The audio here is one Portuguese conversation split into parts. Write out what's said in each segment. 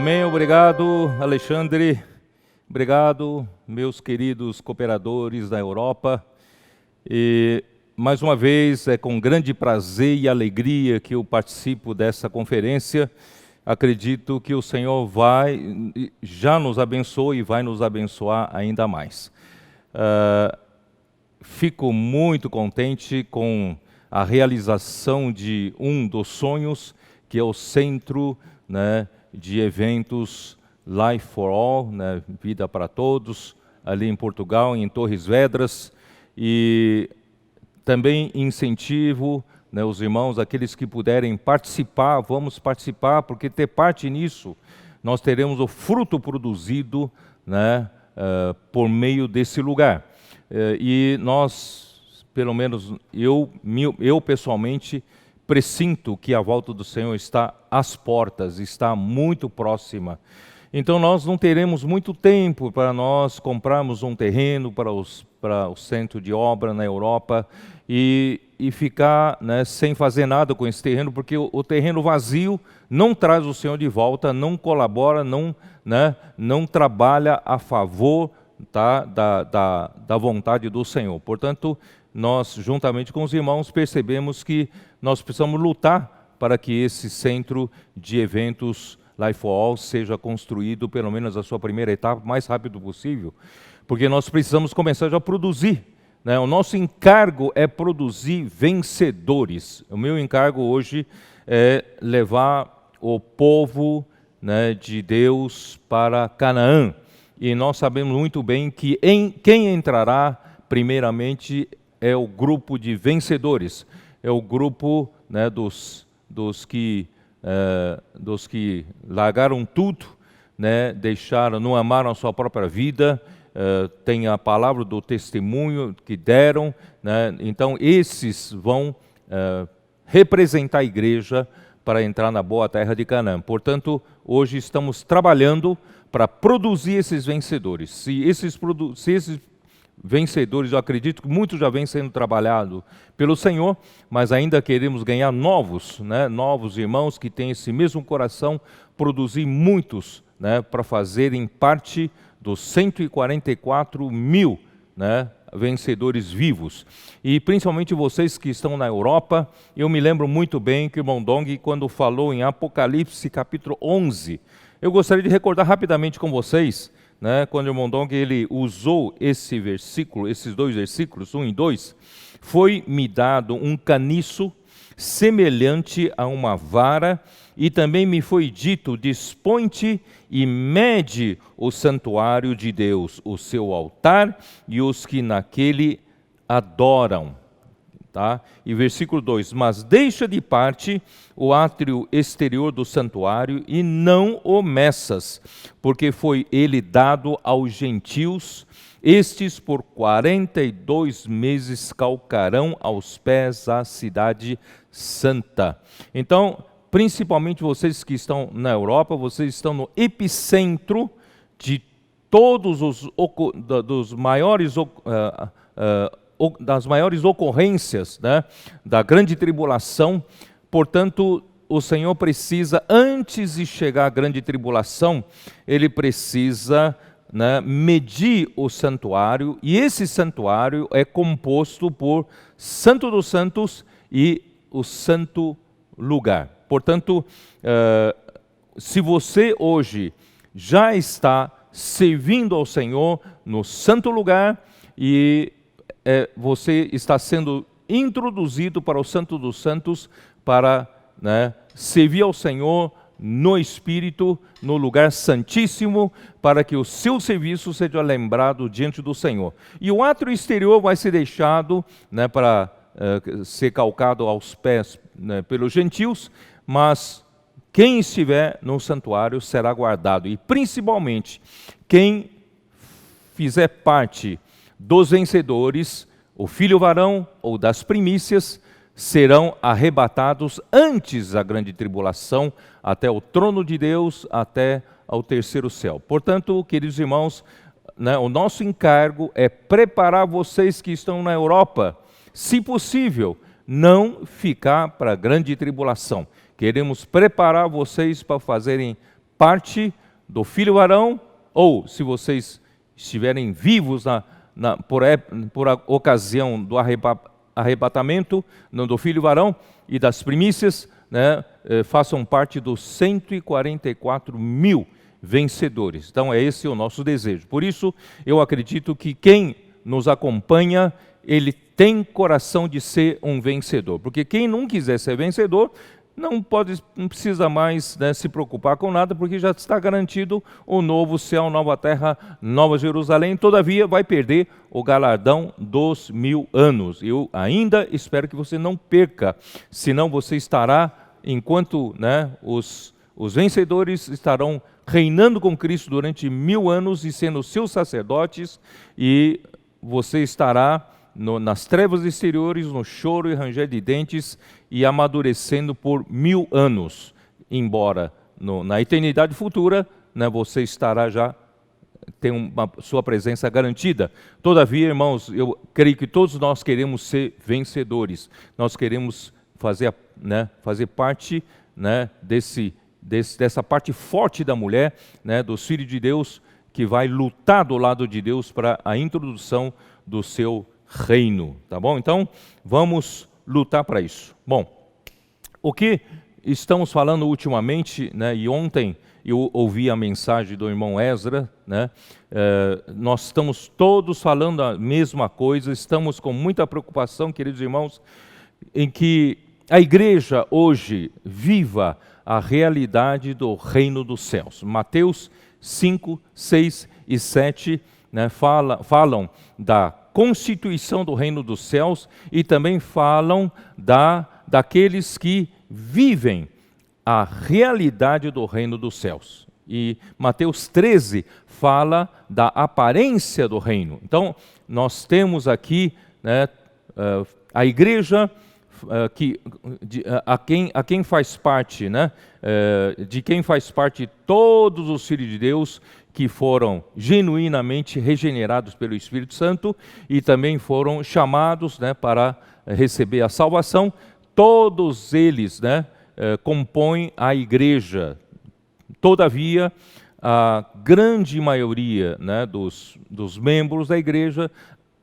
Amém, obrigado Alexandre, obrigado meus queridos cooperadores da Europa, e mais uma vez é com grande prazer e alegria que eu participo dessa conferência. Acredito que o Senhor já nos abençoou e vai nos abençoar ainda mais. Fico muito contente com a realização de um dos sonhos, que é o centro, de eventos Life for All, Vida para Todos, ali em Portugal, em Torres Vedras, e também incentivo os irmãos, aqueles que puderem participar, vamos participar, porque ter parte nisso, nós teremos o fruto produzido por meio desse lugar. E nós, pelo menos eu pessoalmente, pressinto que a volta do Senhor está às portas, está muito próxima. Então nós não teremos muito tempo para nós comprarmos um terreno para o centro de obra na Europa e ficar sem fazer nada com esse terreno, porque o terreno vazio não traz o Senhor de volta, não colabora, não trabalha a favor da vontade do Senhor. Portanto, nós, juntamente com os irmãos, percebemos que nós precisamos lutar para que esse centro de eventos Life for All seja construído, pelo menos a sua primeira etapa, o mais rápido possível, porque nós precisamos começar já a produzir. O nosso encargo é produzir vencedores. O meu encargo hoje é levar o povo de Deus para Canaã. E nós sabemos muito bem que quem entrará primeiramente é o grupo de vencedores, é o grupo dos que largaram tudo, não amaram a sua própria vida, tem a palavra do testemunho que deram, então esses vão representar a igreja para entrar na boa terra de Canaã. Portanto, hoje estamos trabalhando para produzir esses vencedores. Se esses vencedores, eu acredito que muitos já vêm sendo trabalhados pelo Senhor, mas ainda queremos ganhar novos irmãos que têm esse mesmo coração, produzir muitos para fazerem parte dos 144 mil vencedores vivos. E principalmente vocês que estão na Europa, eu me lembro muito bem que o irmão Dong, quando falou em Apocalipse capítulo 11, eu gostaria de recordar rapidamente com vocês, quando o irmão Dong ele usou esses dois versículos, 1 e 2, foi-me dado um caniço semelhante a uma vara, e também me foi dito, dispõe-te e mede o santuário de Deus, o seu altar e os que naquele adoram. E versículo 2, mas deixa de parte o átrio exterior do santuário e não o meças, porque foi ele dado aos gentios, estes por 42 meses calcarão aos pés a cidade santa. Então, principalmente vocês que estão na Europa, vocês estão no epicentro de todos das maiores ocorrências da grande tribulação. Portanto, o Senhor precisa, antes de chegar à grande tribulação, Ele precisa medir o santuário, e esse santuário é composto por Santo dos Santos e o Santo Lugar. Portanto, se você hoje já está servindo ao Senhor no Santo Lugar e você está sendo introduzido para o Santo dos Santos para servir ao Senhor no Espírito, no lugar santíssimo, para que o seu serviço seja lembrado diante do Senhor. E o átrio exterior vai ser deixado para ser calcado aos pés pelos gentios, mas quem estiver no santuário será guardado. E principalmente, quem fizer parte dos vencedores, o filho varão ou das primícias, serão arrebatados antes da grande tribulação, até o trono de Deus, até ao terceiro céu. Portanto, queridos irmãos, o nosso encargo é preparar vocês que estão na Europa, se possível, não ficar para a grande tribulação. Queremos preparar vocês para fazerem parte do filho varão, ou se vocês estiverem vivos por ocasião do arrebatamento do filho varão e das primícias, né, façam parte dos 144 mil vencedores. Então é esse o nosso desejo. Por isso eu acredito que quem nos acompanha, ele tem coração de ser um vencedor. Porque quem não quiser ser vencedor, não precisa mais, né, se preocupar com nada, porque já está garantido o novo céu, nova terra, nova Jerusalém. Todavia vai perder o galardão dos 1000 anos. Eu ainda espero que você não perca, senão você estará, enquanto, né, os vencedores estarão reinando com Cristo durante 1000 anos e sendo seus sacerdotes, e você estará nas trevas exteriores, no choro e ranger de dentes, e amadurecendo por 1000 anos. Embora na eternidade futura, né, você estará já, tem sua presença garantida. Todavia, irmãos, eu creio que todos nós queremos ser vencedores. Nós queremos fazer parte, né, dessa parte forte da mulher, né, dos filhos de Deus, que vai lutar do lado de Deus para a introdução do seu reino, tá bom? Então, vamos lutar para isso. Bom, o que estamos falando ultimamente, né, e ontem eu ouvi a mensagem do irmão Ezra, né, nós estamos todos falando a mesma coisa, estamos com muita preocupação, queridos irmãos, em que a igreja hoje viva a realidade do reino dos céus. Mateus 5, 6 e 7, né, falam da constituição do reino dos céus e também falam daqueles que vivem a realidade do reino dos céus. E Mateus 13 fala da aparência do reino. Então, nós temos aqui, né, a igreja a quem faz parte, né, de quem faz parte todos os filhos de Deus que foram genuinamente regenerados pelo Espírito Santo e também foram chamados, né, para receber a salvação. Todos eles, né, compõem a igreja. Todavia, a grande maioria, né, dos membros da igreja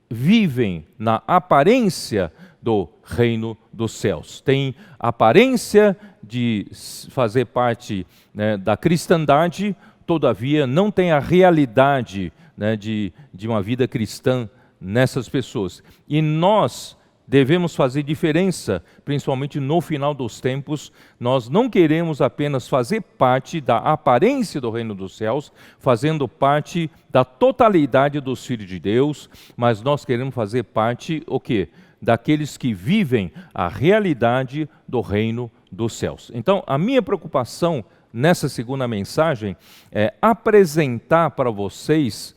vivem na aparência do reino dos céus. Tem aparência de fazer parte, né, da cristandade, todavia não tem a realidade, né, de uma vida cristã nessas pessoas. E nós devemos fazer diferença, principalmente no final dos tempos. Nós não queremos apenas fazer parte da aparência do reino dos céus, fazendo parte da totalidade dos filhos de Deus, mas nós queremos fazer parte, o quê? Daqueles que vivem a realidade do reino dos céus. Então, a minha preocupação nessa segunda mensagem é apresentar para vocês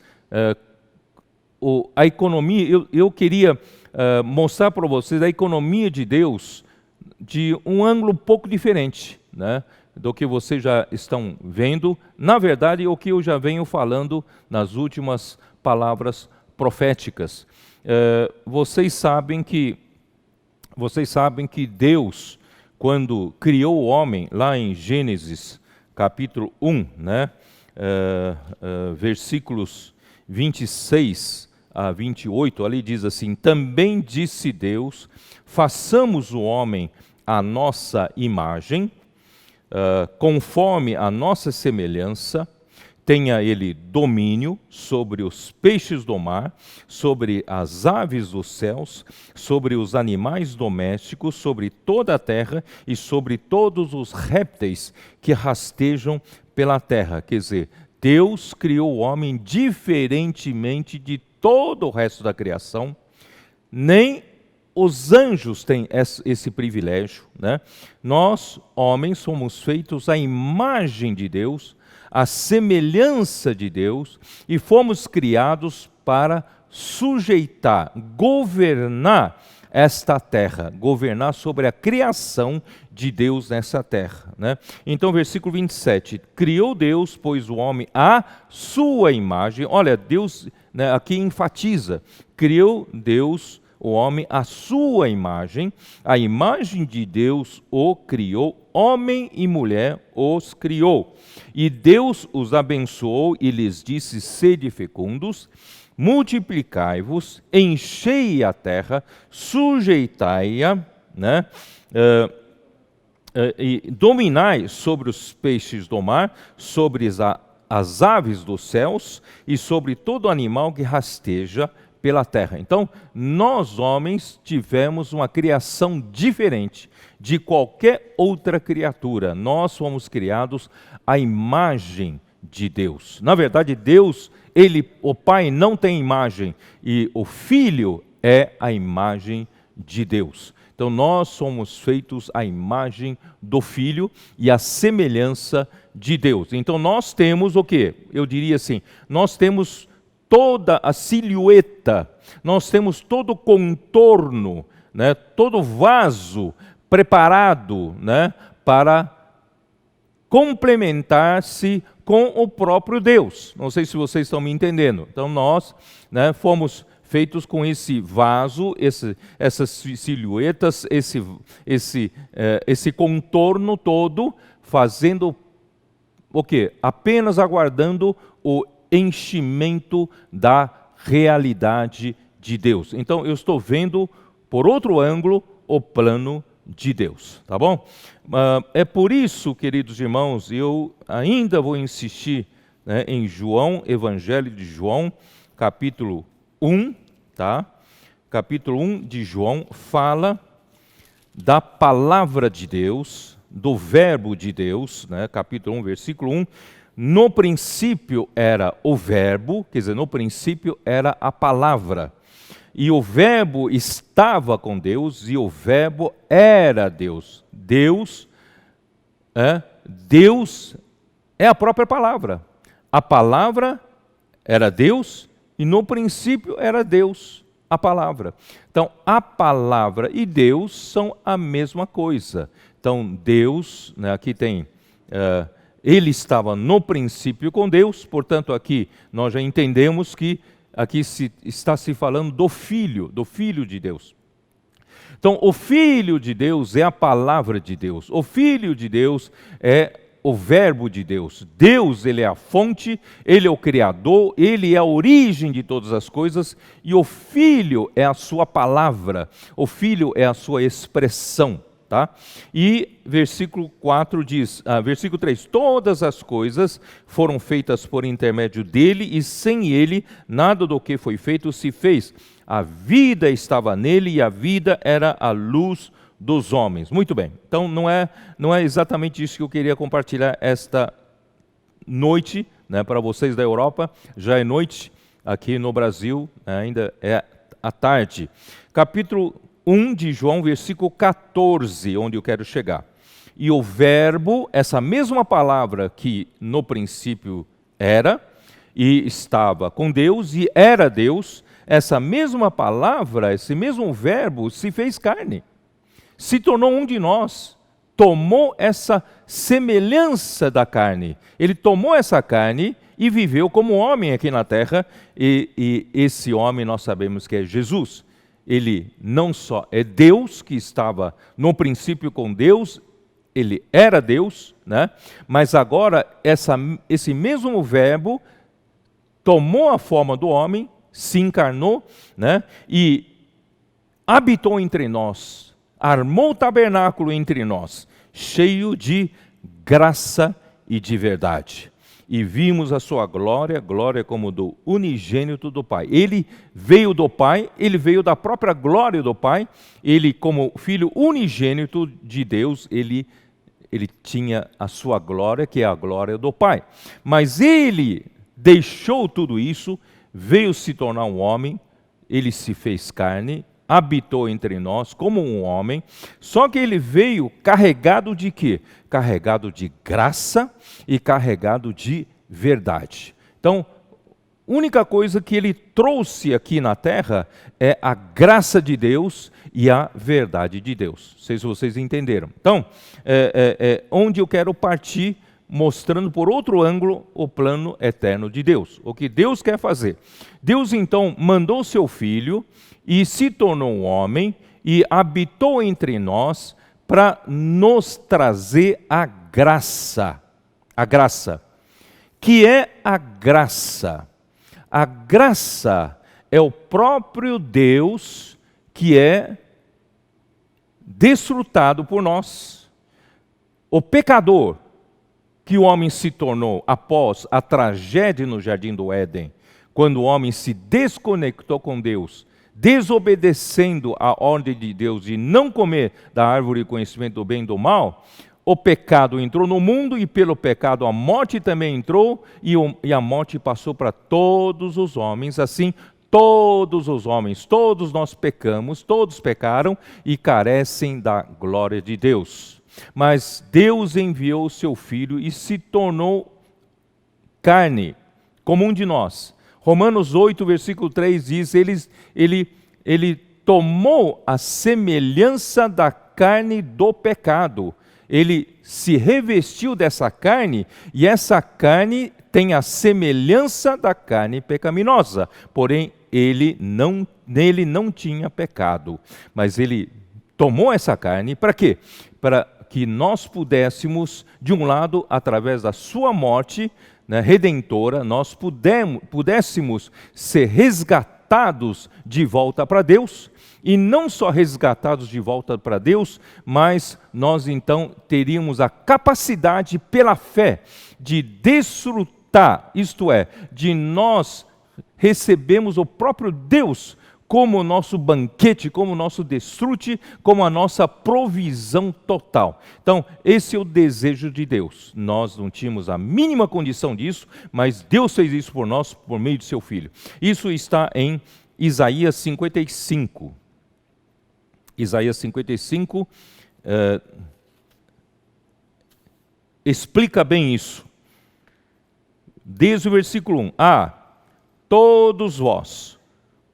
a economia. Eu queria mostrar para vocês a economia de Deus de um ângulo um pouco diferente, né, do que vocês já estão vendo. Na verdade, o que eu já venho falando nas últimas palavras proféticas. Vocês sabem que Deus, quando criou o homem, lá em Gênesis capítulo 1, né, versículos 26 a 28, ali diz assim: também disse Deus, façamos o homem à nossa imagem, conforme a nossa semelhança, tenha ele domínio sobre os peixes do mar, sobre as aves dos céus, sobre os animais domésticos, sobre toda a terra e sobre todos os répteis que rastejam pela terra. Quer dizer, Deus criou o homem diferentemente de todo o resto da criação. Nem os anjos têm esse privilégio, né? Nós, homens, somos feitos à imagem de Deus, a semelhança de Deus, e fomos criados para sujeitar, governar esta terra, governar sobre a criação de Deus nessa terra, né? Então, versículo 27, criou Deus, pois o homem à sua imagem. Olha, Deus, né, aqui enfatiza, criou Deus o homem à sua imagem, a imagem de Deus o criou, homem e mulher os criou. E Deus os abençoou e lhes disse: sede fecundos, multiplicai-vos, enchei a terra, sujeitai-a, né? E dominai sobre os peixes do mar, sobre as aves dos céus e sobre todo animal que rasteja pela terra. Então, nós homens tivemos uma criação diferente de qualquer outra criatura. Nós fomos criados à imagem de Deus. Na verdade, Deus, o Pai não tem imagem e o Filho é a imagem de Deus. Então nós somos feitos à imagem do Filho e à semelhança de Deus. Então nós temos o quê? Eu diria assim, nós temos toda a silhueta, nós temos todo o contorno, né, todo o vaso preparado, né, para complementar-se com o próprio Deus. Não sei se vocês estão me entendendo. Então nós, né, fomos feitos com esse vaso, essas silhuetas, esse contorno todo, fazendo o quê? Apenas aguardando o enchimento da realidade de Deus. Então eu estou vendo, por outro ângulo, o plano de Deus, tá bom? É por isso, queridos irmãos, eu ainda vou insistir, né, em João, Evangelho de João, capítulo 1, tá? Capítulo 1 de João fala da palavra de Deus, do verbo de Deus, né? Capítulo 1, versículo 1. No princípio era o verbo, quer dizer, no princípio era a palavra. E o verbo estava com Deus e o verbo era Deus. Deus é a própria palavra. A palavra era Deus e no princípio era Deus, a palavra. Então, a palavra e Deus são a mesma coisa. Então, Deus, né, aqui tem, ele estava no princípio com Deus, portanto, aqui nós já entendemos que aqui está se falando do Filho de Deus. Então, o Filho de Deus é a palavra de Deus. O Filho de Deus é o verbo de Deus. Deus, ele é a fonte, ele é o Criador, ele é a origem de todas as coisas, e o Filho é a sua palavra, o Filho é a sua expressão. Tá? E versículo 4 diz, versículo 3, todas as coisas foram feitas por intermédio dele, e sem ele nada do que foi feito se fez. A vida estava nele e a vida era a luz dos homens. Muito bem, então não é exatamente isso que eu queria compartilhar esta noite, né, para vocês da Europa. Já é noite, aqui no Brasil, né, ainda é à tarde. Capítulo 1 de João, versículo 14, onde eu quero chegar. E o verbo, essa mesma palavra que no princípio era, e estava com Deus, e era Deus, essa mesma palavra, esse mesmo verbo se fez carne, se tornou um de nós, tomou essa semelhança da carne. Ele tomou essa carne e viveu como homem aqui na terra, e esse homem nós sabemos que é Jesus. Ele não só é Deus, que estava no princípio com Deus, ele era Deus, né? Mas agora esse mesmo verbo tomou a forma do homem, se encarnou, né? E habitou entre nós, armou o tabernáculo entre nós, cheio de graça e de verdade. E vimos a sua glória, glória como do unigênito do Pai. Ele veio do Pai, ele veio da própria glória do Pai, ele como filho unigênito de Deus, ele tinha a sua glória, que é a glória do Pai. Mas ele deixou tudo isso, veio se tornar um homem, ele se fez carne, habitou entre nós como um homem, só que ele veio carregado de quê? Carregado de graça e carregado de verdade. Então, a única coisa que ele trouxe aqui na terra é a graça de Deus e a verdade de Deus. Não sei se vocês entenderam. Então, onde eu quero partir mostrando por outro ângulo o plano eterno de Deus, o que Deus quer fazer. Deus então mandou seu Filho e se tornou um homem e habitou entre nós para nos trazer a graça. A graça. Que é a graça? A graça é o próprio Deus que é desfrutado por nós. O pecador que o homem se tornou após a tragédia no Jardim do Éden, quando o homem se desconectou com Deus, desobedecendo a ordem de Deus de não comer da árvore do conhecimento do bem e do mal, o pecado entrou no mundo e pelo pecado a morte também entrou e a morte passou para todos os homens. Assim, todos os homens, todos nós pecamos, todos pecaram e carecem da glória de Deus. Mas Deus enviou o seu Filho e se tornou carne, como um de nós. Romanos 8, versículo 3 diz, ele tomou a semelhança da carne do pecado. Ele se revestiu dessa carne e essa carne tem a semelhança da carne pecaminosa. Porém, nele não tinha pecado. Mas ele tomou essa carne para quê? Para que nós pudéssemos, de um lado, através da sua morte, né, redentora, nós pudéssemos ser resgatados de volta para Deus, e não só resgatados de volta para Deus, mas nós então teríamos a capacidade pela fé de desfrutar, isto é, de nós recebemos o próprio Deus como o nosso banquete, como o nosso desfrute, como a nossa provisão total. Então, esse é o desejo de Deus. Nós não tínhamos a mínima condição disso, mas Deus fez isso por nós, por meio de seu Filho. Isso está em Isaías 55. Isaías 55 explica bem isso. Desde o versículo 1. Todos vós,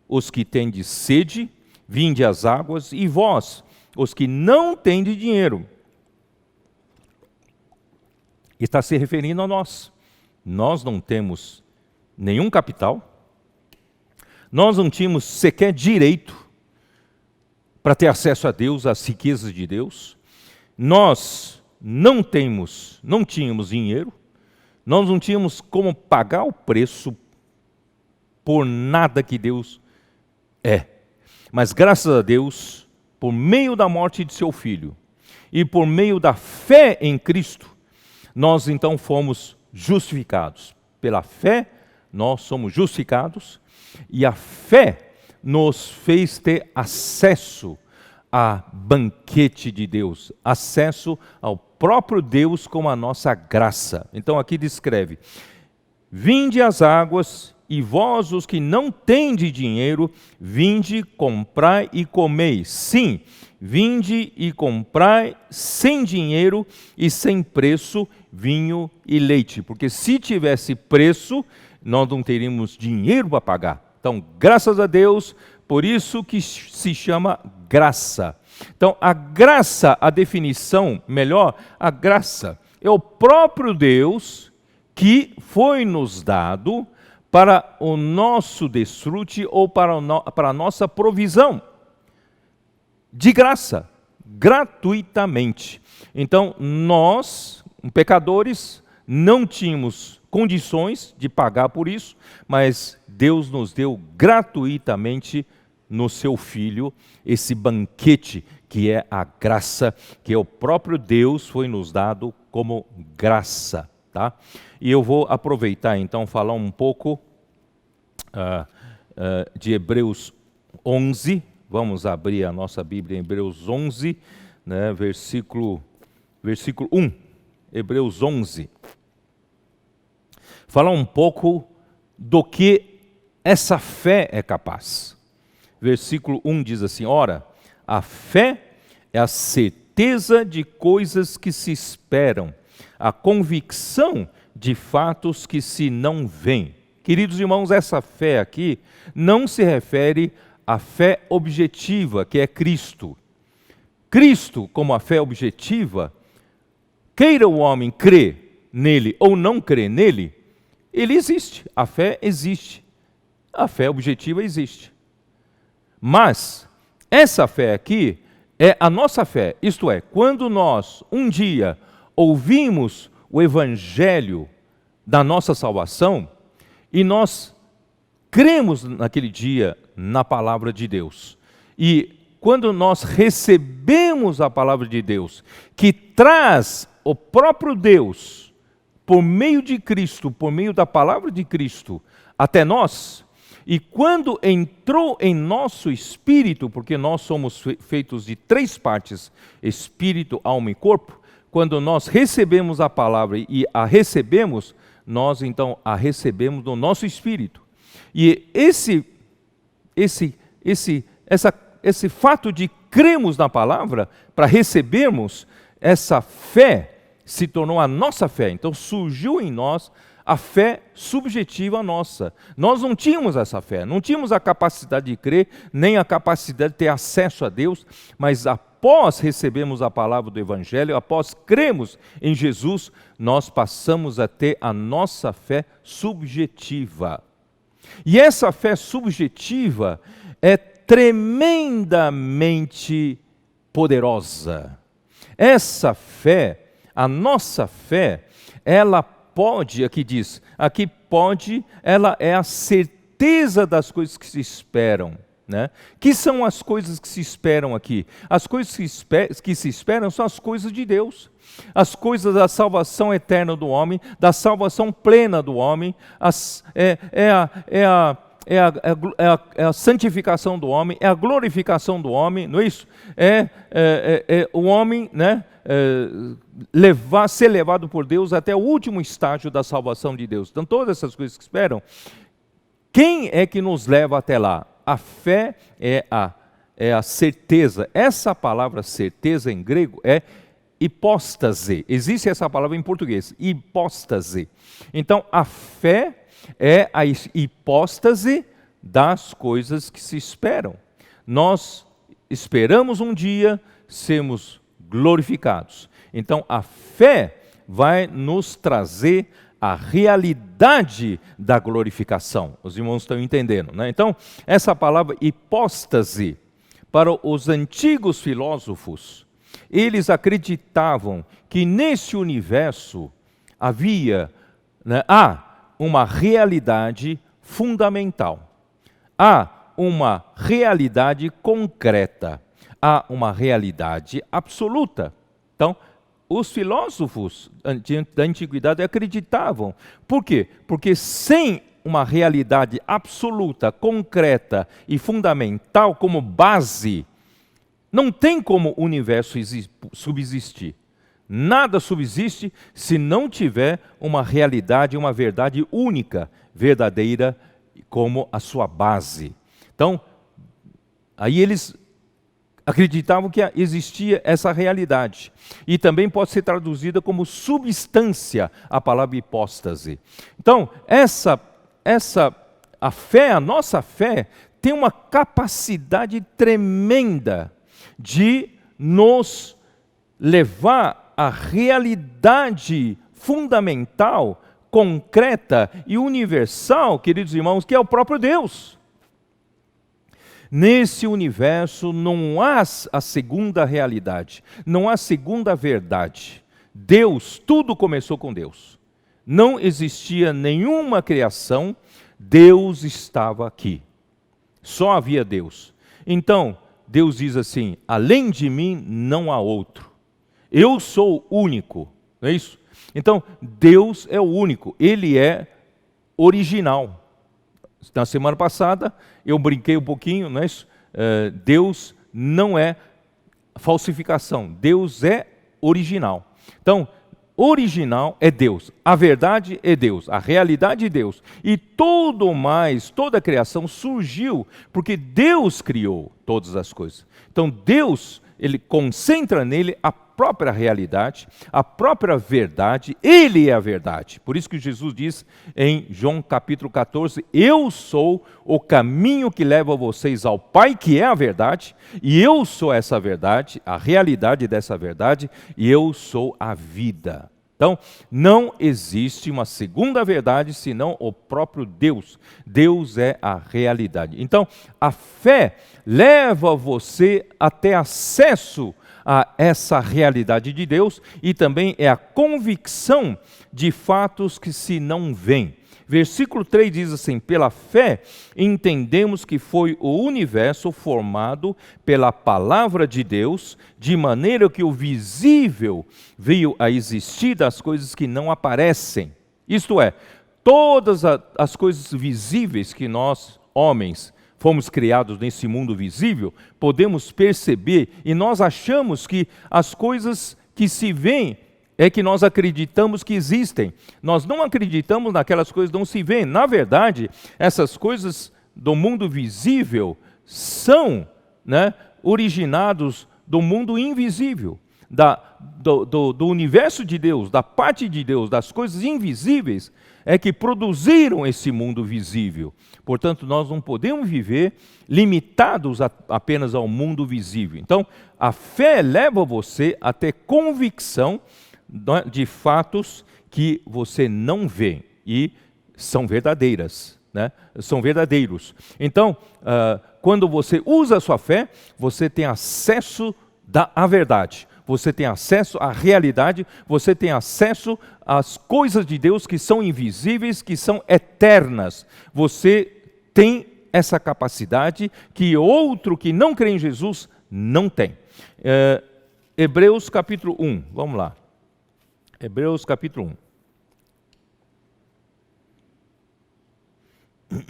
os que tendes sede, vinde às águas, e vós, os que não tendes dinheiro. Está se referindo a nós. Nós não temos nenhum capital, nós não tínhamos sequer direito para ter acesso a Deus, às riquezas de Deus. Nós não tínhamos dinheiro, nós não tínhamos como pagar o preço por nada que Deus é. Mas graças a Deus, por meio da morte de seu Filho e por meio da fé em Cristo, nós então fomos justificados. Pela fé, nós somos justificados e a fé nos fez ter acesso a banquete de Deus, acesso ao próprio Deus com a nossa graça. Então aqui descreve: vinde às águas, e vós os que não tendes dinheiro, vinde, comprai e comei. Sim, vinde e comprai sem dinheiro e sem preço vinho e leite. Porque se tivesse preço, nós não teríamos dinheiro para pagar. Então, graças a Deus, por isso que se chama graça. Então, a graça, a definição melhor, a graça é o próprio Deus que foi nos dado para o nosso desfrute ou para a nossa provisão. De graça, gratuitamente. Então, nós, pecadores, não tínhamos condições de pagar por isso, mas Deus nos deu gratuitamente no seu Filho esse banquete que é a graça, que é o próprio Deus foi nos dado como graça. Tá? E eu vou aproveitar então falar um pouco de Hebreus 11. Vamos abrir a nossa Bíblia em Hebreus 11, né, versículo 1. Hebreus 11. Falar um pouco do que essa fé é capaz. Versículo 1 diz assim: ora, a fé é a certeza de coisas que se esperam, a convicção de fatos que se não veem. Queridos irmãos, essa fé aqui não se refere à fé objetiva, que é Cristo. Cristo, como a fé objetiva, queira o homem crer nele ou não crê nele, ele existe, a fé existe, a fé objetiva existe. Mas essa fé aqui é a nossa fé, isto é, quando nós um dia ouvimos o evangelho da nossa salvação e nós cremos naquele dia na palavra de Deus. E quando nós recebemos a palavra de Deus, que traz o próprio Deus, por meio de Cristo, por meio da palavra de Cristo, até nós, e quando entrou em nosso espírito, porque nós somos feitos de 3 partes, espírito, alma e corpo, quando nós recebemos a palavra e a recebemos, nós então a recebemos no nosso espírito. E esse fato de cremos na palavra, para recebermos essa fé, se tornou a nossa fé. Então surgiu em nós a fé subjetiva nossa. Nós não tínhamos essa fé, não tínhamos a capacidade de crer, nem a capacidade de ter acesso a Deus, mas após recebermos a palavra do Evangelho, após cremos em Jesus, nós passamos a ter a nossa fé subjetiva. E essa fé subjetiva é tremendamente poderosa. Essa fé, a nossa fé, ela pode, ela é a certeza das coisas que se esperam. Né? Que são as coisas que se esperam aqui? As coisas que se esperam são as coisas de Deus. As coisas da salvação eterna do homem, da salvação plena do homem, é a santificação do homem, é a glorificação do homem, não é isso? O homem, né, ser levado por Deus até o último estágio da salvação de Deus. Então, todas essas coisas que esperam, quem é que nos leva até lá? A fé é a certeza. Essa palavra certeza em grego é hipóstase. Existe essa palavra em português, hipóstase. Então, a fé é a hipóstase das coisas que se esperam. Nós esperamos um dia sermos glorificados. Então, a fé vai nos trazer a realidade da glorificação. Os irmãos estão entendendo, né? Então, essa palavra hipóstase, para os antigos filósofos, eles acreditavam que nesse universo havia, né, uma realidade fundamental, há uma realidade concreta, há uma realidade absoluta. Então, os filósofos da antiguidade acreditavam. Por quê? Porque sem uma realidade absoluta, concreta e fundamental como base, não tem como o universo subsistir. Nada subsiste se não tiver uma realidade, uma verdade única, verdadeira, como a sua base. Então, aí eles acreditavam que existia essa realidade. E também pode ser traduzida como substância, a palavra hipóstase. Então, a fé, a nossa fé, tem uma capacidade tremenda de nos levar à realidade fundamental, concreta e universal, queridos irmãos, que é o próprio Deus. Nesse universo não há a segunda realidade, não há segunda verdade. Deus, tudo começou com Deus. Não existia nenhuma criação, Deus estava aqui. Só havia Deus. Então, Deus diz assim: além de mim não há outro. Eu sou único, não é isso? Então, Deus é o único, Ele é original. Na semana passada, eu brinquei um pouquinho, não é isso? Deus não é falsificação, Deus é original. Então, original é Deus, a verdade é Deus, a realidade é Deus. E toda a criação surgiu porque Deus criou todas as coisas. Então, Deus, Ele concentra nele a própria realidade, a própria verdade, Ele é a verdade. Por isso que Jesus diz em João capítulo 14, eu sou o caminho que leva vocês ao Pai, que é a verdade, e eu sou essa verdade, a realidade dessa verdade, e eu sou a vida. Então, não existe uma segunda verdade senão o próprio Deus. Deus é a realidade. Então, a fé leva você a ter acesso a essa realidade de Deus e também é a convicção de fatos que se não veem. Versículo 3 diz assim: pela fé entendemos que foi o universo formado pela palavra de Deus, de maneira que o visível veio a existir das coisas que não aparecem. Isto é, todas as coisas visíveis que nós, homens, fomos criados nesse mundo visível, podemos perceber e nós achamos que as coisas que se veem é que nós acreditamos que existem. Nós não acreditamos naquelas coisas que não se veem. Na verdade, essas coisas do mundo visível são, originados do mundo invisível, do universo de Deus, da parte de Deus, das coisas invisíveis, é que produziram esse mundo visível. Portanto, nós não podemos viver limitados apenas ao mundo visível. Então, a fé leva você a ter convicção de fatos que você não vê e são verdadeiras, são verdadeiros. Então, quando você usa a sua fé, você tem acesso à verdade, você tem acesso à realidade, você tem acesso às coisas de Deus que são invisíveis, que são eternas. Você tem essa capacidade que outro que não crê em Jesus não tem. Hebreus capítulo 1, vamos lá. Hebreus capítulo 1.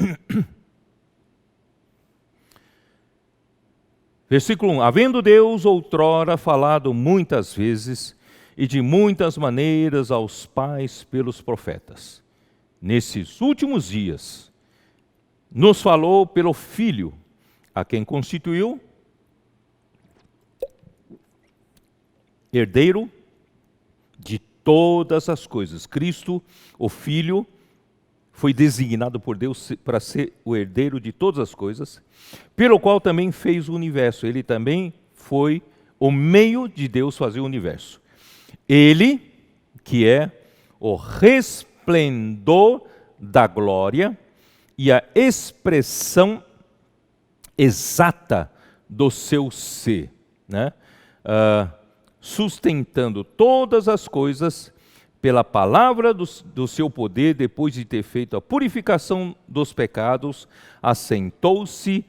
Versículo 1. Havendo Deus outrora falado muitas vezes e de muitas maneiras aos pais pelos profetas, nesses últimos dias, nos falou pelo Filho, a quem constituiu herdeiro de todas as coisas. Cristo, o Filho, foi designado por Deus para ser o herdeiro de todas as coisas, pelo qual também fez o universo. Ele também foi o meio de Deus fazer o universo. Ele, que é o resplendor da glória e a expressão exata do seu ser, sustentando todas as coisas pela palavra do seu poder, depois de ter feito a purificação dos pecados, assentou-se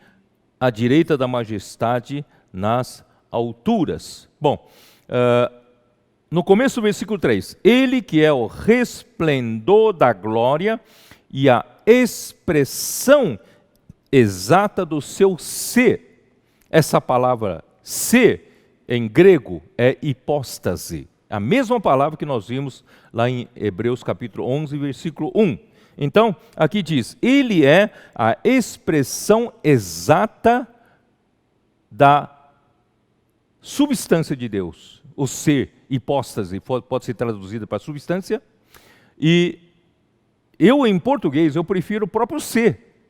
à direita da majestade nas alturas. Bom, no começo do versículo 3, ele que é o resplendor da glória e a expressão exata do seu ser. Essa palavra ser, em grego, é hipóstase. A mesma palavra que nós vimos lá em Hebreus capítulo 11, versículo 1. Então, aqui diz, ele é a expressão exata da substância de Deus. O ser, hipóstase, pode ser traduzida para substância. E eu, em português, eu prefiro o próprio ser,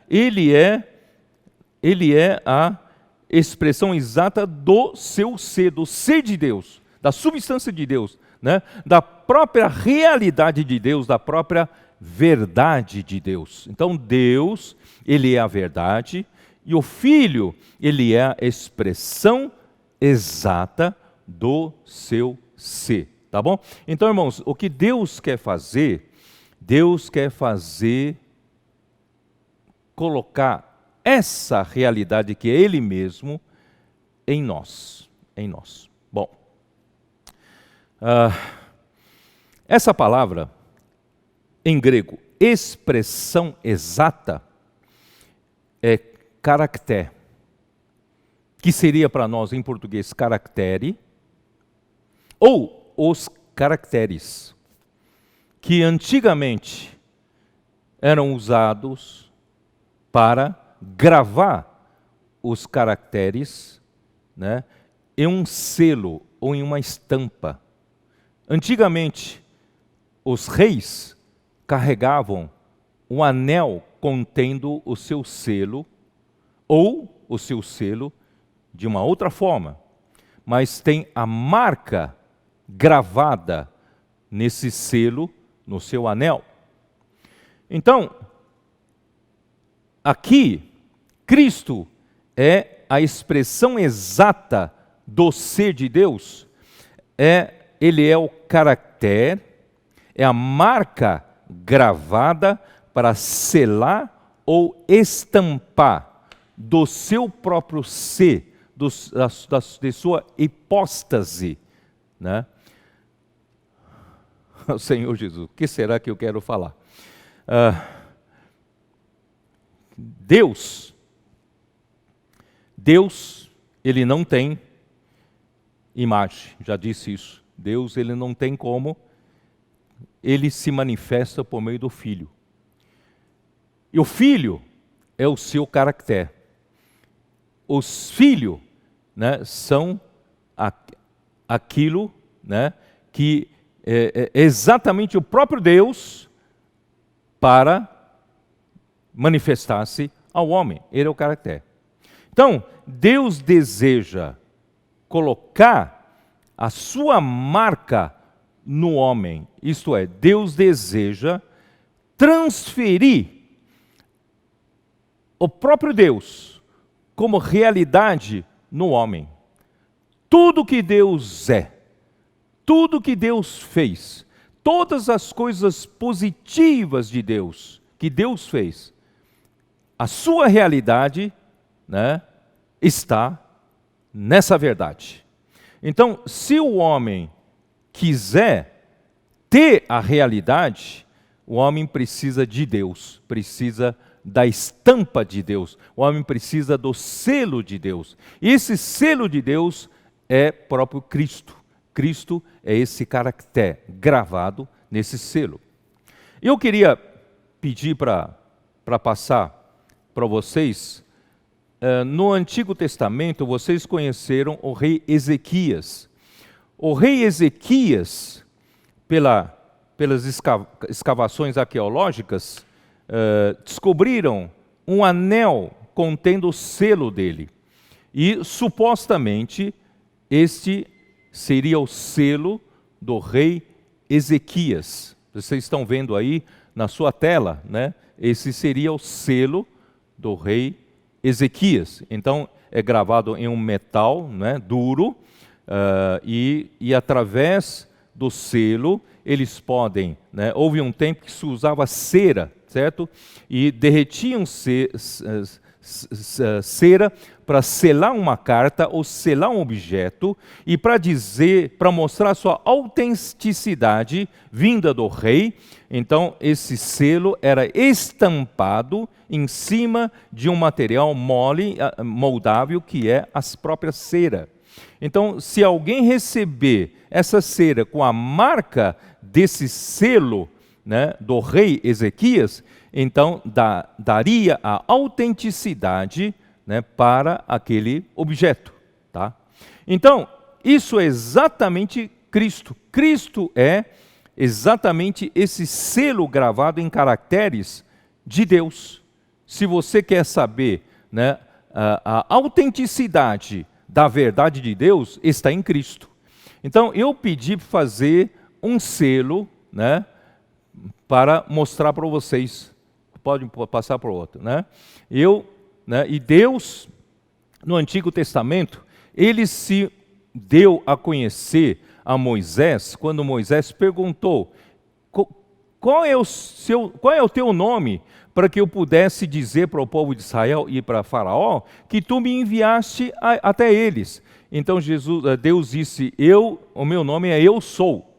Ele é a expressão exata do seu ser, do ser de Deus, da substância de Deus, da própria realidade de Deus, da própria verdade de Deus. Então Deus, ele é a verdade, e o Filho, ele é a expressão exata do seu ser, tá bom? Então, irmãos, o que Deus quer fazer colocar essa realidade que é Ele mesmo em nós, Bom, essa palavra, em grego, expressão exata, é caractere, que seria para nós em português caractere, ou os caracteres, que antigamente eram usados para gravar os caracteres, em um selo ou em uma estampa. Antigamente, os reis carregavam um anel contendo o seu selo, ou o seu selo de uma outra forma, mas tem a marca gravada nesse selo, no seu anel. Então, aqui, Cristo é a expressão exata do ser de Deus. Ele é o caráter, é a marca gravada para selar ou estampar do seu próprio ser, de sua hipóstase, né? O Senhor Jesus, o que será que eu quero falar? Deus, ele não tem imagem, já disse isso. Deus, ele não tem como, ele se manifesta por meio do Filho. E o Filho é o seu caráter. Os filhos, né, são aquilo, né, que é exatamente o próprio Deus para manifestar-se ao homem. Ele é o caráter. Então, Deus deseja colocar a sua marca no homem. Isto é, Deus deseja transferir o próprio Deus como realidade no homem. Tudo que Deus é, tudo que Deus fez, todas as coisas positivas de Deus, que Deus fez, a sua realidade, né, está nessa verdade. Então, se o homem quiser ter a realidade, o homem precisa de Deus, precisa da estampa de Deus. O homem precisa do selo de Deus. E esse selo de Deus é próprio Cristo. Cristo é esse caráter gravado nesse selo. Eu queria pedir para passar para vocês, no Antigo Testamento, vocês conheceram o rei Ezequias. O rei Ezequias, pelas escavações arqueológicas, descobriram um anel contendo o selo dele. E, supostamente, este seria o selo do rei Ezequias. Vocês estão vendo aí na sua tela, né? Esse seria o selo do rei Ezequias. Então, é gravado em um metal, né, duro, e através do selo, eles podem, né, houve um tempo que se usava cera, certo? E derretiam cera para selar uma carta ou selar um objeto, e para mostrar sua autenticidade vinda do rei. Então esse selo era estampado em cima de um material mole, moldável, que é a própria cera. Então, se alguém receber essa cera com a marca desse selo, né, do rei Ezequias, então daria a autenticidade, né, para aquele objeto. Tá? Então, isso é exatamente Cristo. Cristo é exatamente esse selo gravado em caracteres de Deus. Se você quer saber, né, a autenticidade da verdade de Deus, está em Cristo. Então, eu pedi para fazer um selo, né, para mostrar para vocês. Pode passar para o outro, né? E Deus, no Antigo Testamento, ele se deu a conhecer a Moisés, quando Moisés perguntou: qual é o teu nome, para que eu pudesse dizer para o povo de Israel e para Faraó que tu me enviaste até eles. Então Deus disse: o meu nome é Eu Sou.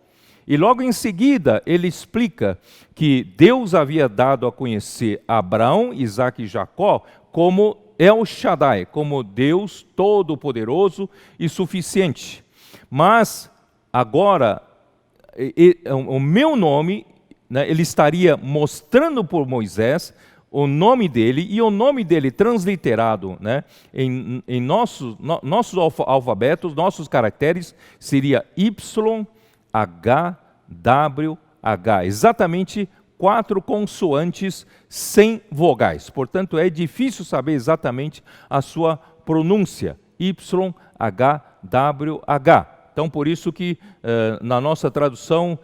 E logo em seguida ele explica que Deus havia dado a conhecer Abraão, Isaque e Jacó como El Shaddai, como Deus todo-poderoso e suficiente. Mas agora o meu nome, né, ele estaria mostrando por Moisés o nome dele, e o nome dele transliterado, né, em nossos alfabetos, nossos caracteres, seria YHWH, exatamente 4 consoantes sem vogais. Portanto, é difícil saber exatamente a sua pronúncia, YHWH. Então, por isso que na nossa tradução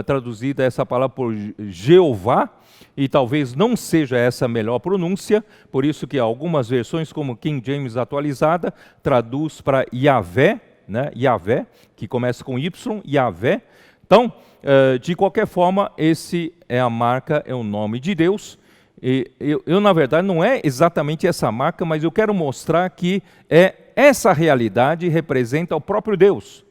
traduzida essa palavra por Jeová, e talvez não seja essa a melhor pronúncia, por isso que algumas versões, como King James atualizada, traduz para Yahvé, né? Yahvé, que começa com Y, Yahvé. Então, de qualquer forma, esse é a marca, é o nome de Deus. E eu, na verdade, não é exatamente essa marca, mas eu quero mostrar que essa realidade representa o próprio Deus.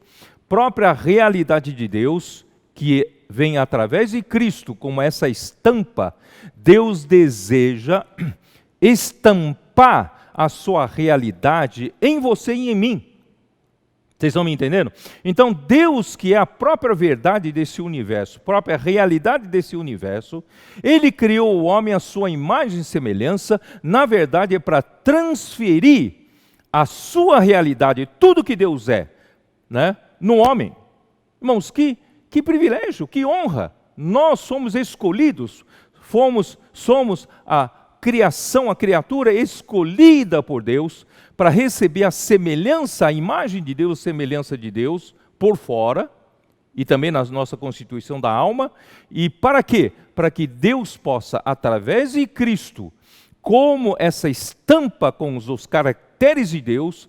Própria realidade de Deus, que vem através de Cristo, como essa estampa. Deus deseja estampar a sua realidade em você e em mim. Vocês estão me entendendo? Então, Deus, que é a própria verdade desse universo, própria realidade desse universo, Ele criou o homem à sua imagem e semelhança, na verdade é para transferir a sua realidade, tudo que Deus é, né, no homem. Irmãos, que privilégio, que honra! Nós somos escolhidos, somos a criação, a criatura escolhida por Deus para receber a semelhança, a imagem de Deus, a semelhança de Deus por fora e também na nossa constituição da alma. E para quê? Para que Deus possa, através de Cristo, como essa estampa com os caracteres de Deus,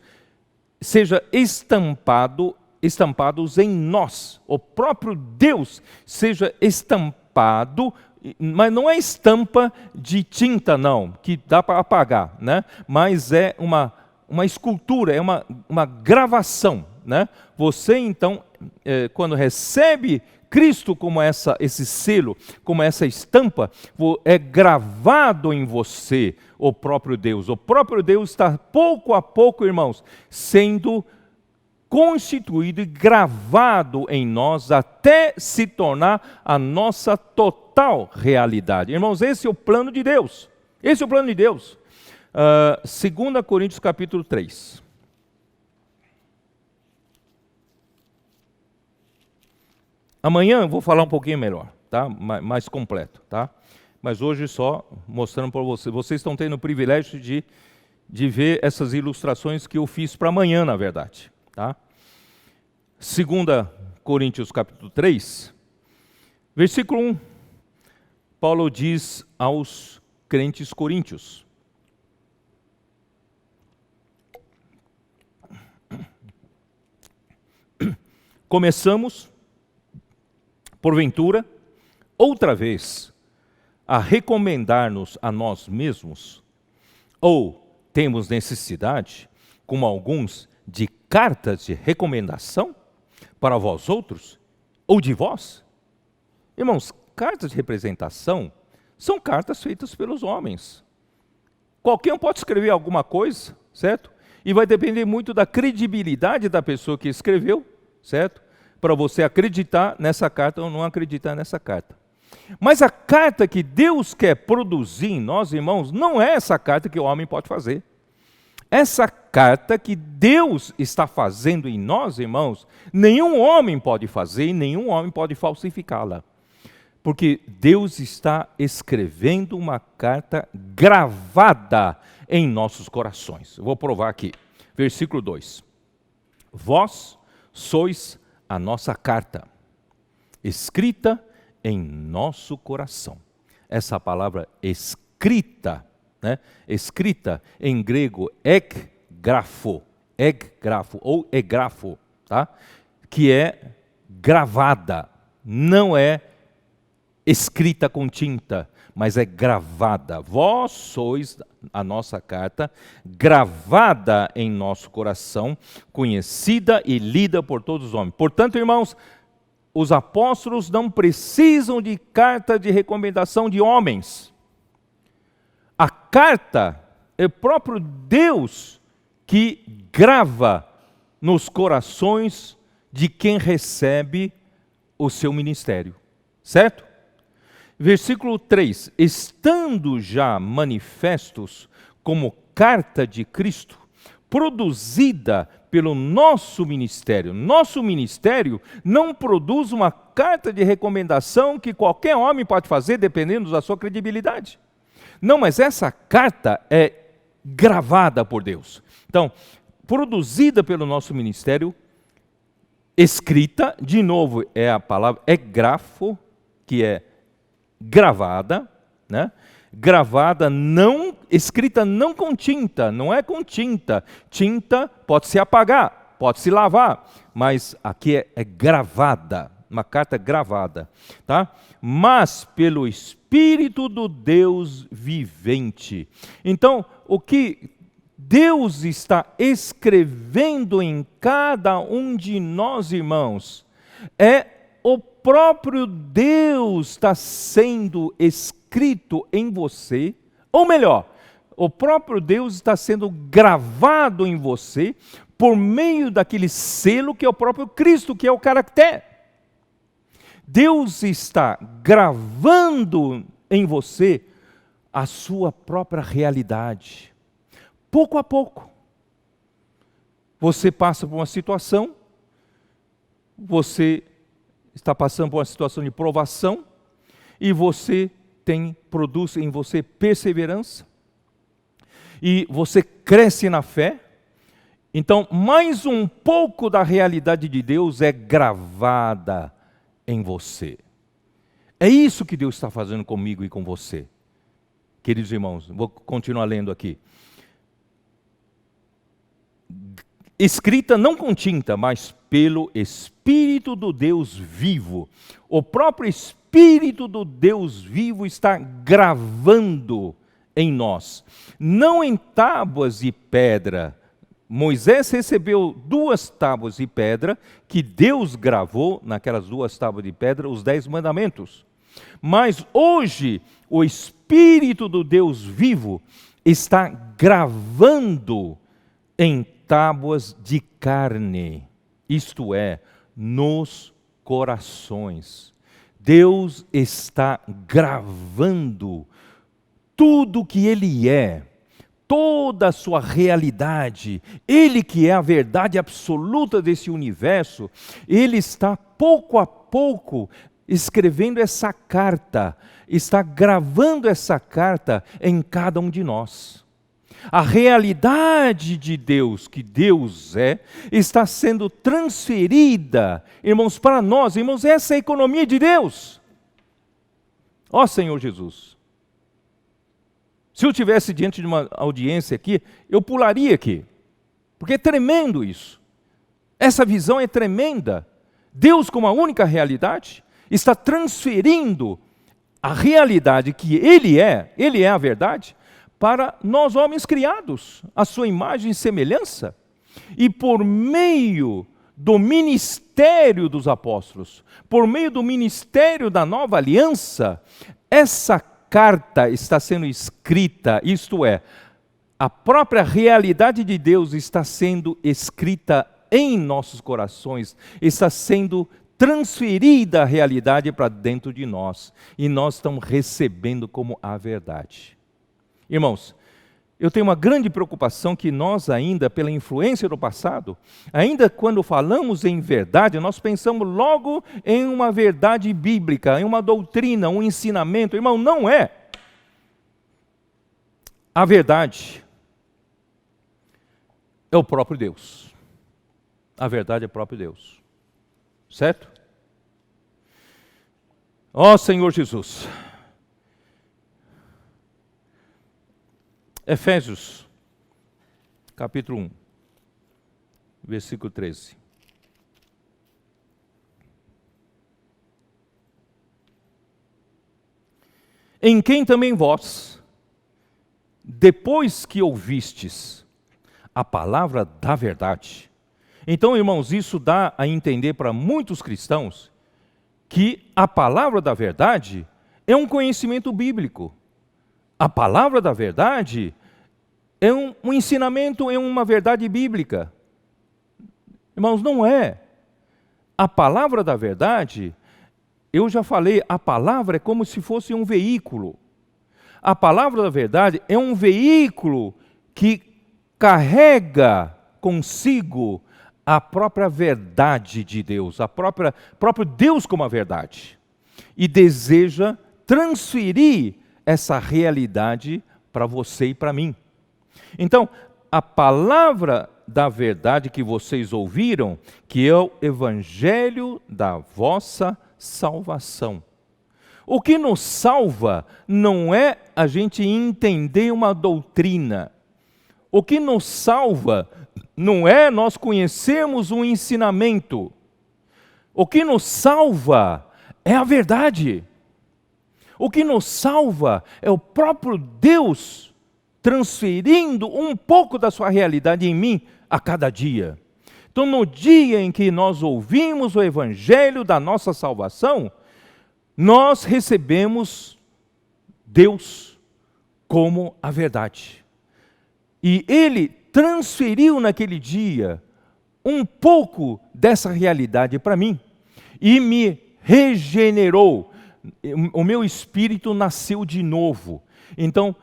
seja estampados em nós. O próprio Deus seja estampado, mas não é estampa de tinta não, que dá para apagar, né? Mas é uma escultura, é uma gravação, né? Você então, quando recebe Cristo como esse selo, como essa estampa, é gravado em você o próprio Deus. O próprio Deus está pouco a pouco, irmãos, sendo constituído e gravado em nós até se tornar a nossa total realidade. Irmãos, esse é o plano de Deus. Esse é o plano de Deus. 2 Coríntios capítulo 3. Amanhã eu vou falar um pouquinho melhor, tá? Mais completo, tá? Mas hoje só mostrando para vocês. Vocês estão tendo o privilégio de ver essas ilustrações que eu fiz para amanhã, na verdade. Tá? 2 Coríntios capítulo 3, versículo 1, Paulo diz aos crentes coríntios: começamos, porventura, outra vez, a recomendar-nos a nós mesmos, ou temos necessidade, como alguns, de cartas de recomendação para vós outros, ou de vós? Irmãos, cartas de representação são cartas feitas pelos homens. Qualquer um pode escrever alguma coisa, certo? E vai depender muito da credibilidade da pessoa que escreveu, certo? Para você acreditar nessa carta ou não acreditar nessa carta. Mas a carta que Deus quer produzir em nós, irmãos, não é essa carta que o homem pode fazer. Essa carta que Deus está fazendo em nós, irmãos, nenhum homem pode fazer e nenhum homem pode falsificá-la. Porque Deus está escrevendo uma carta gravada em nossos corações. Eu vou provar aqui. Versículo 2. Vós sois a nossa carta, escrita em nosso coração. Essa palavra escrita, né? Escrita em grego ekgrafo ou egrafo, tá? Que é gravada, não é escrita com tinta, mas é gravada. Vós sois a nossa carta, gravada em nosso coração, conhecida e lida por todos os homens. Portanto, irmãos, os apóstolos não precisam de carta de recomendação de homens. A carta é o próprio Deus que grava nos corações de quem recebe o seu ministério. Certo? Versículo 3. Estando já manifestos como carta de Cristo, produzida pelo nosso ministério. Nosso ministério não produz uma carta de recomendação que qualquer homem pode fazer, dependendo da sua credibilidade. Não, mas essa carta é gravada por Deus. Então, produzida pelo nosso ministério, escrita, de novo, é a palavra, é grafo, que é gravada, né? Gravada, não, escrita não com tinta, não é com tinta. Tinta pode se apagar, pode se lavar, mas aqui é gravada, uma carta gravada, tá? Mas pelo Espírito do Deus vivente. Então, o que Deus está escrevendo em cada um de nós, irmãos, é o próprio Deus está sendo escrito em você, ou melhor, o próprio Deus está sendo gravado em você por meio daquele selo que é o próprio Cristo, que é o caractere. Deus está gravando em você a sua própria realidade. Pouco a pouco, você passa por uma situação, você está passando por uma situação de provação, e você produz em você perseverança, e você cresce na fé. Então, mais um pouco da realidade de Deus é gravada em você. É isso que Deus está fazendo comigo e com você. Queridos irmãos, vou continuar lendo aqui. Escrita não com tinta, mas pelo Espírito do Deus vivo. O próprio Espírito do Deus vivo está gravando em nós. Não em tábuas de pedra. Moisés recebeu 2 tábuas de pedra, que Deus gravou naquelas 2 tábuas de pedra os 10 mandamentos. Mas hoje, o Espírito do Deus vivo está gravando em tábuas de carne, isto é, nos corações. Deus está gravando tudo que Ele é, toda a sua realidade. Ele que é a verdade absoluta desse universo, Ele está pouco a pouco escrevendo essa carta, está gravando essa carta em cada um de nós. A realidade de Deus, que Deus é, está sendo transferida, irmãos, para nós. Irmãos, essa é a economia de Deus. Ó Senhor Jesus. Se eu estivesse diante de uma audiência aqui, eu pularia aqui. Porque é tremendo isso. Essa visão é tremenda. Deus, como a única realidade, está transferindo a realidade que Ele é a verdade, para nós homens criados, a sua imagem e semelhança, e por meio do ministério dos apóstolos, por meio do ministério da nova aliança, essa carta está sendo escrita, isto é, a própria realidade de Deus está sendo escrita em nossos corações, está sendo transferida a realidade para dentro de nós, e nós estamos recebendo como a verdade. Irmãos, eu tenho uma grande preocupação que nós ainda, pela influência do passado, ainda quando falamos em verdade, nós pensamos logo em uma verdade bíblica, em uma doutrina, um ensinamento. Irmão, não é. A verdade é o próprio Deus. A verdade é o próprio Deus. Certo? Ó Senhor Jesus. Efésios, capítulo 1, versículo 13. Em quem também vós, depois que ouvistes a palavra da verdade. Então, irmãos, isso dá a entender para muitos cristãos que a palavra da verdade é um conhecimento bíblico. A palavra da verdade é um ensinamento, é uma verdade bíblica. Irmãos, não é. A palavra da verdade, eu já falei, a palavra é como se fosse um veículo. A palavra da verdade é um veículo que carrega consigo a própria verdade de Deus, próprio Deus como a verdade. E deseja transferir essa realidade para você e para mim. Então, a palavra da verdade que vocês ouviram, que é o evangelho da vossa salvação. O que nos salva não é a gente entender uma doutrina. O que nos salva não é nós conhecermos um ensinamento. O que nos salva é a verdade. O que nos salva é o próprio Deus transferindo um pouco da sua realidade em mim a cada dia. Então, no dia em que nós ouvimos o evangelho da nossa salvação, nós recebemos Deus como a verdade. E Ele transferiu naquele dia um pouco dessa realidade para mim e me regenerou. O meu espírito nasceu de novo. Então,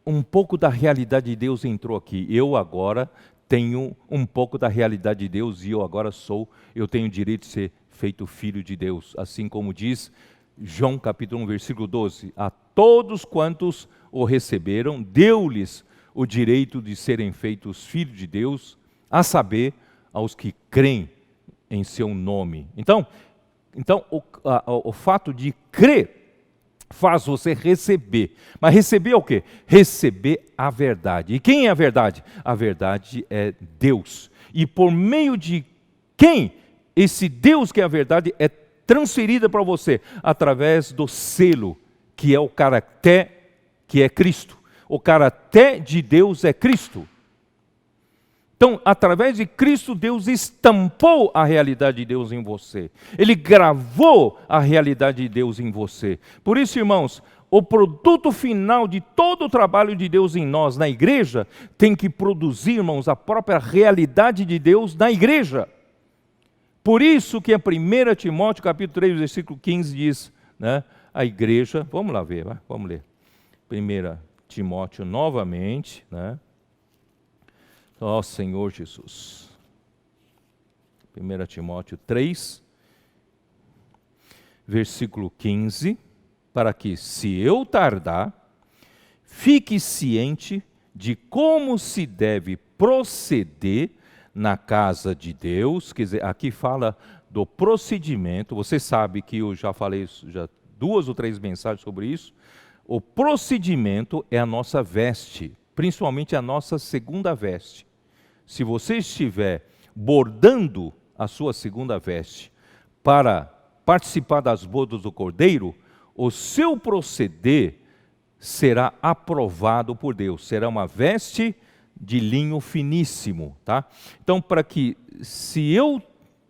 um pouco da realidade de Deus entrou aqui. Eu agora tenho um pouco da realidade de Deus e eu tenho o direito de ser feito filho de Deus. Assim como diz João capítulo 1, versículo 12. A todos quantos o receberam, deu-lhes o direito de serem feitos filhos de Deus, a saber, aos que creem em seu nome. Então o fato de crer faz você receber. Mas receber o quê? Receber a verdade. E quem é a verdade? A verdade é Deus. E por meio de quem esse Deus que é a verdade é transferida para você? Através do selo, que é o caráter, que é Cristo. O caráter de Deus é Cristo. Então, através de Cristo, Deus estampou a realidade de Deus em você. Ele gravou a realidade de Deus em você. Por isso, irmãos, o produto final de todo o trabalho de Deus em nós, na igreja, tem que produzir, irmãos, a própria realidade de Deus na igreja. Por isso que a 1 Timóteo, capítulo 3, versículo 15, diz, né, a igreja, vamos lá ver, vamos ler. 1 Timóteo novamente, né? Ó Senhor Jesus. 1 Timóteo 3, versículo 15, para que, se eu tardar, fique ciente de como se deve proceder na casa de Deus. Quer dizer, aqui fala do procedimento. Você sabe que eu já falei já 2 ou 3 mensagens sobre isso. O procedimento é a nossa veste, principalmente a nossa segunda veste. Se você estiver bordando a sua segunda veste para participar das bodas do Cordeiro, o seu proceder será aprovado por Deus. Será uma veste de linho finíssimo, tá? Então, para que, se eu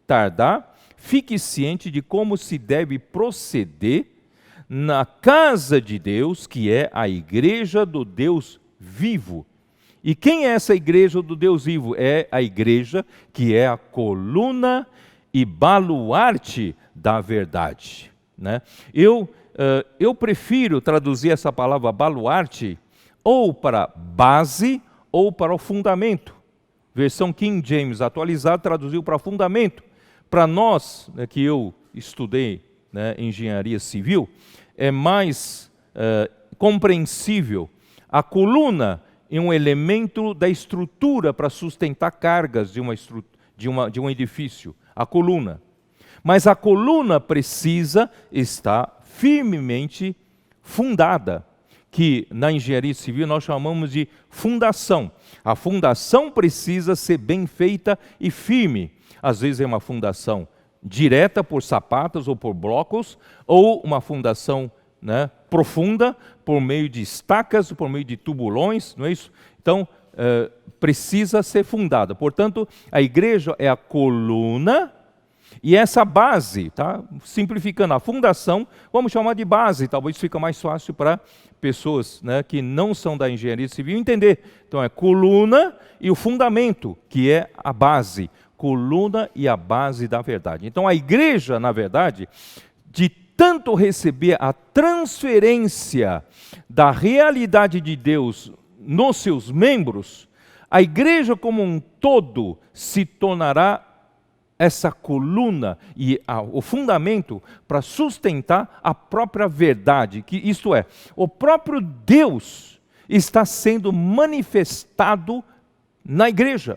tardar, fique ciente de como se deve proceder na casa de Deus, que é a igreja do Deus vivo. E quem é essa igreja do Deus vivo? É a igreja que é a coluna e baluarte da verdade, né? Eu prefiro traduzir essa palavra baluarte ou para base ou para o fundamento. Versão King James atualizada traduziu para fundamento. Para nós, né, que eu estudei, né, engenharia civil, é mais compreensível. A coluna é um elemento da estrutura para sustentar cargas de um edifício, a coluna. Mas a coluna precisa estar firmemente fundada, que na engenharia civil nós chamamos de fundação. A fundação precisa ser bem feita e firme. Às vezes é uma fundação direta por sapatas ou por blocos, ou uma fundação, né, profunda, por meio de estacas, por meio de tubulões, não é isso? Então, precisa ser fundada. Portanto, a igreja é a coluna e essa base, tá? Simplificando, a fundação, vamos chamar de base, talvez fica mais fácil para pessoas, né, que não são da engenharia civil entender. Então, é coluna e o fundamento, que é a base. Coluna e a base da verdade. Então, a igreja, na verdade, de tanto receber a transferência da realidade de Deus nos seus membros, a igreja como um todo se tornará essa coluna e o fundamento para sustentar a própria verdade, que isto é, o próprio Deus está sendo manifestado na igreja.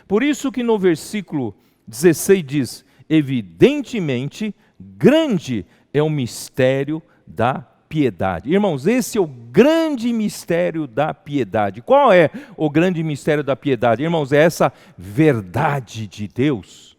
Por isso que no versículo 16 diz: evidentemente, grande é o mistério da piedade. Irmãos, esse é o grande mistério da piedade. Qual é o grande mistério da piedade? Irmãos, é essa verdade de Deus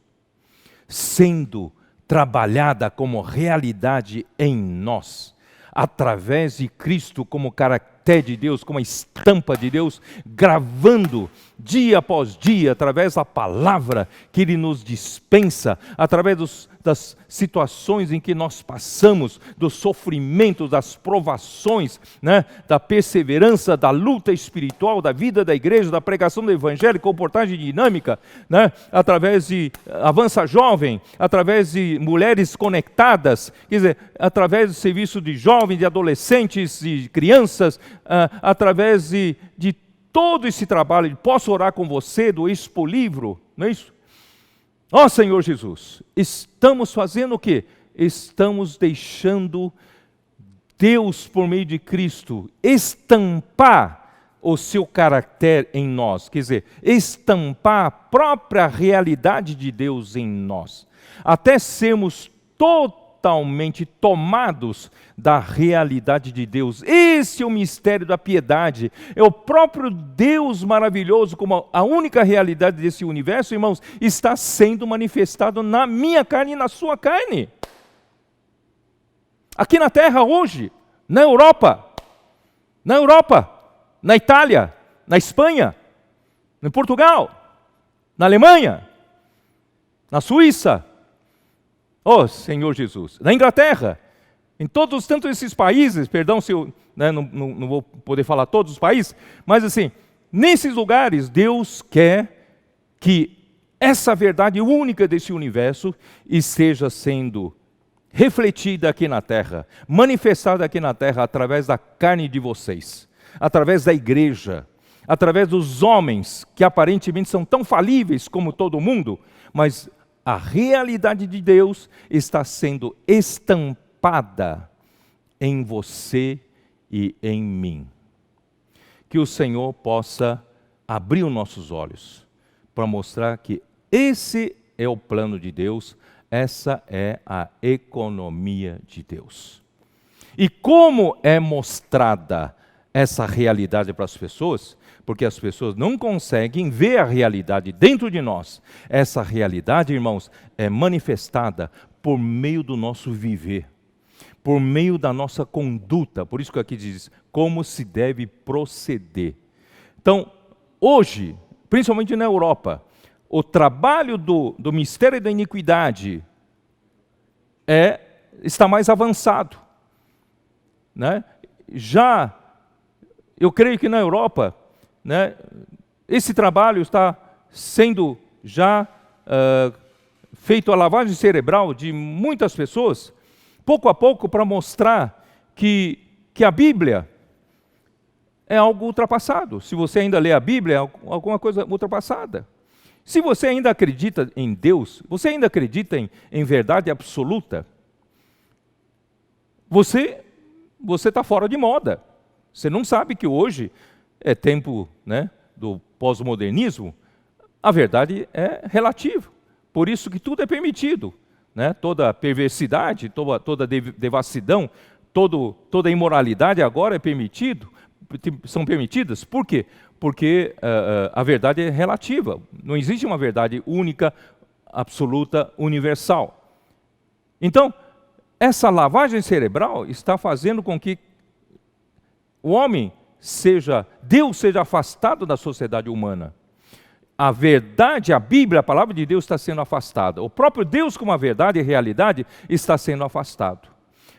sendo trabalhada como realidade em nós, através de Cristo como caráter de Deus, como a estampa de Deus, gravando dia após dia, através da palavra que Ele nos dispensa, através das situações em que nós passamos, dos sofrimentos, das provações, né, da perseverança, da luta espiritual, da vida da igreja, da pregação do evangelho, comportagem dinâmica, né, através de Avança Jovem, através de mulheres conectadas, quer dizer, através do serviço de jovens, de adolescentes, de crianças, através de todo esse trabalho. Posso orar com você do Expo Livro, não é isso? Ó Senhor Jesus, estamos fazendo o quê? Estamos deixando Deus, por meio de Cristo, estampar o seu caráter em nós, quer dizer, estampar a própria realidade de Deus em nós, até sermos totalmente tomados da realidade de Deus. Esse é o mistério da piedade. É o próprio Deus maravilhoso, como a única realidade desse universo, irmãos, está sendo manifestado na minha carne e na sua carne. Aqui na terra hoje, na Europa, na Itália, na Espanha, em Portugal, na Alemanha, na Suíça, oh Senhor Jesus, na Inglaterra, em todos tanto esses países, perdão se eu não vou poder falar todos os países, mas assim, nesses lugares Deus quer que essa verdade única desse universo esteja sendo refletida aqui na terra, manifestada aqui na terra através da carne de vocês, através da igreja, através dos homens que aparentemente são tão falíveis como todo mundo, mas a realidade de Deus está sendo estampada em você e em mim. Que o Senhor possa abrir os nossos olhos para mostrar que esse é o plano de Deus, essa é a economia de Deus. E como é mostrada essa realidade para as pessoas? Porque as pessoas não conseguem ver a realidade dentro de nós. Essa realidade, irmãos, é manifestada por meio do nosso viver, por meio da nossa conduta. Por isso que aqui diz, como se deve proceder. Então, hoje, principalmente na Europa, o trabalho do mistério da iniquidade está mais avançado, né? Já, eu creio que na Europa, né, esse trabalho está sendo já feito a lavagem cerebral de muitas pessoas, pouco a pouco, para mostrar que a Bíblia é algo ultrapassado. Se você ainda lê a Bíblia, é alguma coisa ultrapassada. Se você ainda acredita em Deus, você ainda acredita em verdade absoluta, você está fora de moda. Você não sabe que hoje é tempo, né, do pós-modernismo. A verdade é relativa. Por isso que tudo é permitido, né? Toda perversidade, toda devassidão, toda imoralidade agora é permitido, são permitidas. Por quê? Porque a verdade é relativa. Não existe uma verdade única, absoluta, universal. Então, essa lavagem cerebral está fazendo com que o homem Deus seja afastado da sociedade humana. A verdade, a Bíblia, a palavra de Deus está sendo afastada. O próprio Deus como a verdade e realidade está sendo afastado.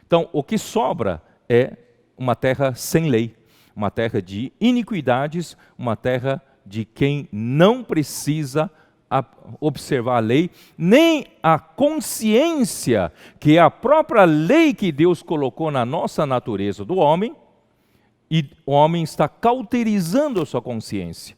Então, o que sobra é uma terra sem lei, uma terra de iniquidades, uma terra de quem não precisa observar a lei, nem a consciência, que é a própria lei que Deus colocou na nossa natureza do homem, e o homem está cauterizando a sua consciência.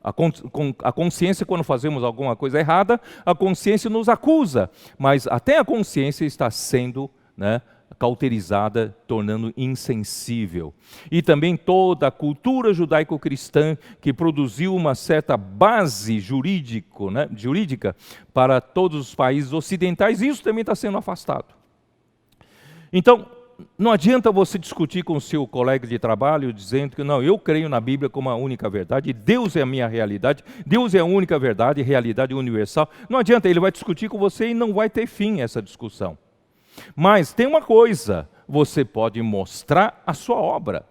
A consciência, quando fazemos alguma coisa errada, a consciência nos acusa, mas até a consciência está sendo, né, cauterizada, tornando insensível. E também toda a cultura judaico-cristã que produziu uma certa base jurídica para todos os países ocidentais, isso também está sendo afastado. Então, não adianta você discutir com o seu colega de trabalho dizendo que não, eu creio na Bíblia como a única verdade, Deus é a minha realidade, Deus é a única verdade, realidade universal. Não adianta, ele vai discutir com você e não vai ter fim essa discussão. Mas tem uma coisa, você pode mostrar a sua obra,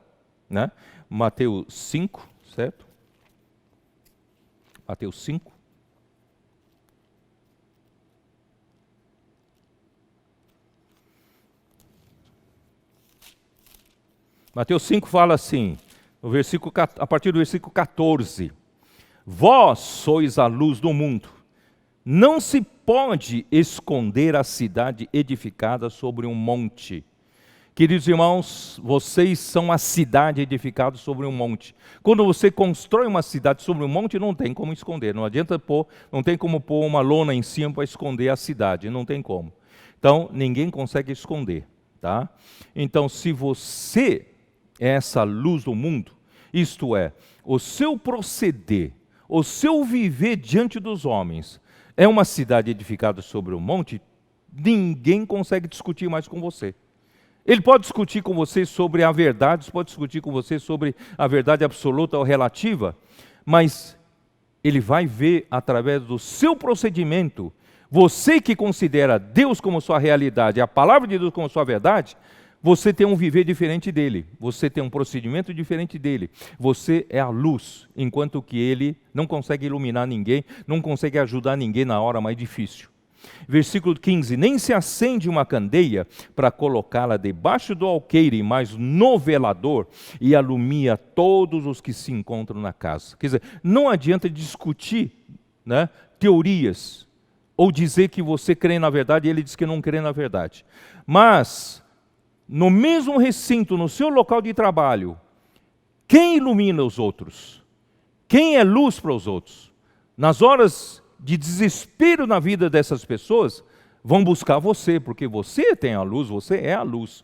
né? Mateus 5, certo? Mateus 5. Mateus 5 fala assim, a partir do versículo 14: Vós sois a luz do mundo. Não se pode esconder a cidade edificada sobre um monte. Queridos irmãos, vocês são a cidade edificada sobre um monte. Quando você constrói uma cidade sobre um monte, não tem como esconder. Não tem como pôr uma lona em cima para esconder a cidade. Não tem como. Então, ninguém consegue esconder. Tá? Então, se você é essa luz do mundo, isto é, o seu proceder, o seu viver diante dos homens, é uma cidade edificada sobre um monte, ninguém consegue discutir mais com você. Ele pode discutir com você sobre a verdade, pode discutir com você sobre a verdade absoluta ou relativa, mas ele vai ver através do seu procedimento, você que considera Deus como sua realidade, a palavra de Deus como sua verdade, você tem um viver diferente dele, você tem um procedimento diferente dele, você é a luz, enquanto que ele não consegue iluminar ninguém, não consegue ajudar ninguém na hora mais difícil. Versículo 15: Nem se acende uma candeia para colocá-la debaixo do alqueire, mas no velador, e alumia todos os que se encontram na casa. Quer dizer, não adianta discutir, né, teorias, ou dizer que você crê na verdade e ele diz que não crê na verdade. Mas no mesmo recinto, no seu local de trabalho, quem ilumina os outros? Quem é luz para os outros? Nas horas de desespero na vida dessas pessoas, vão buscar você, porque você tem a luz, você é a luz.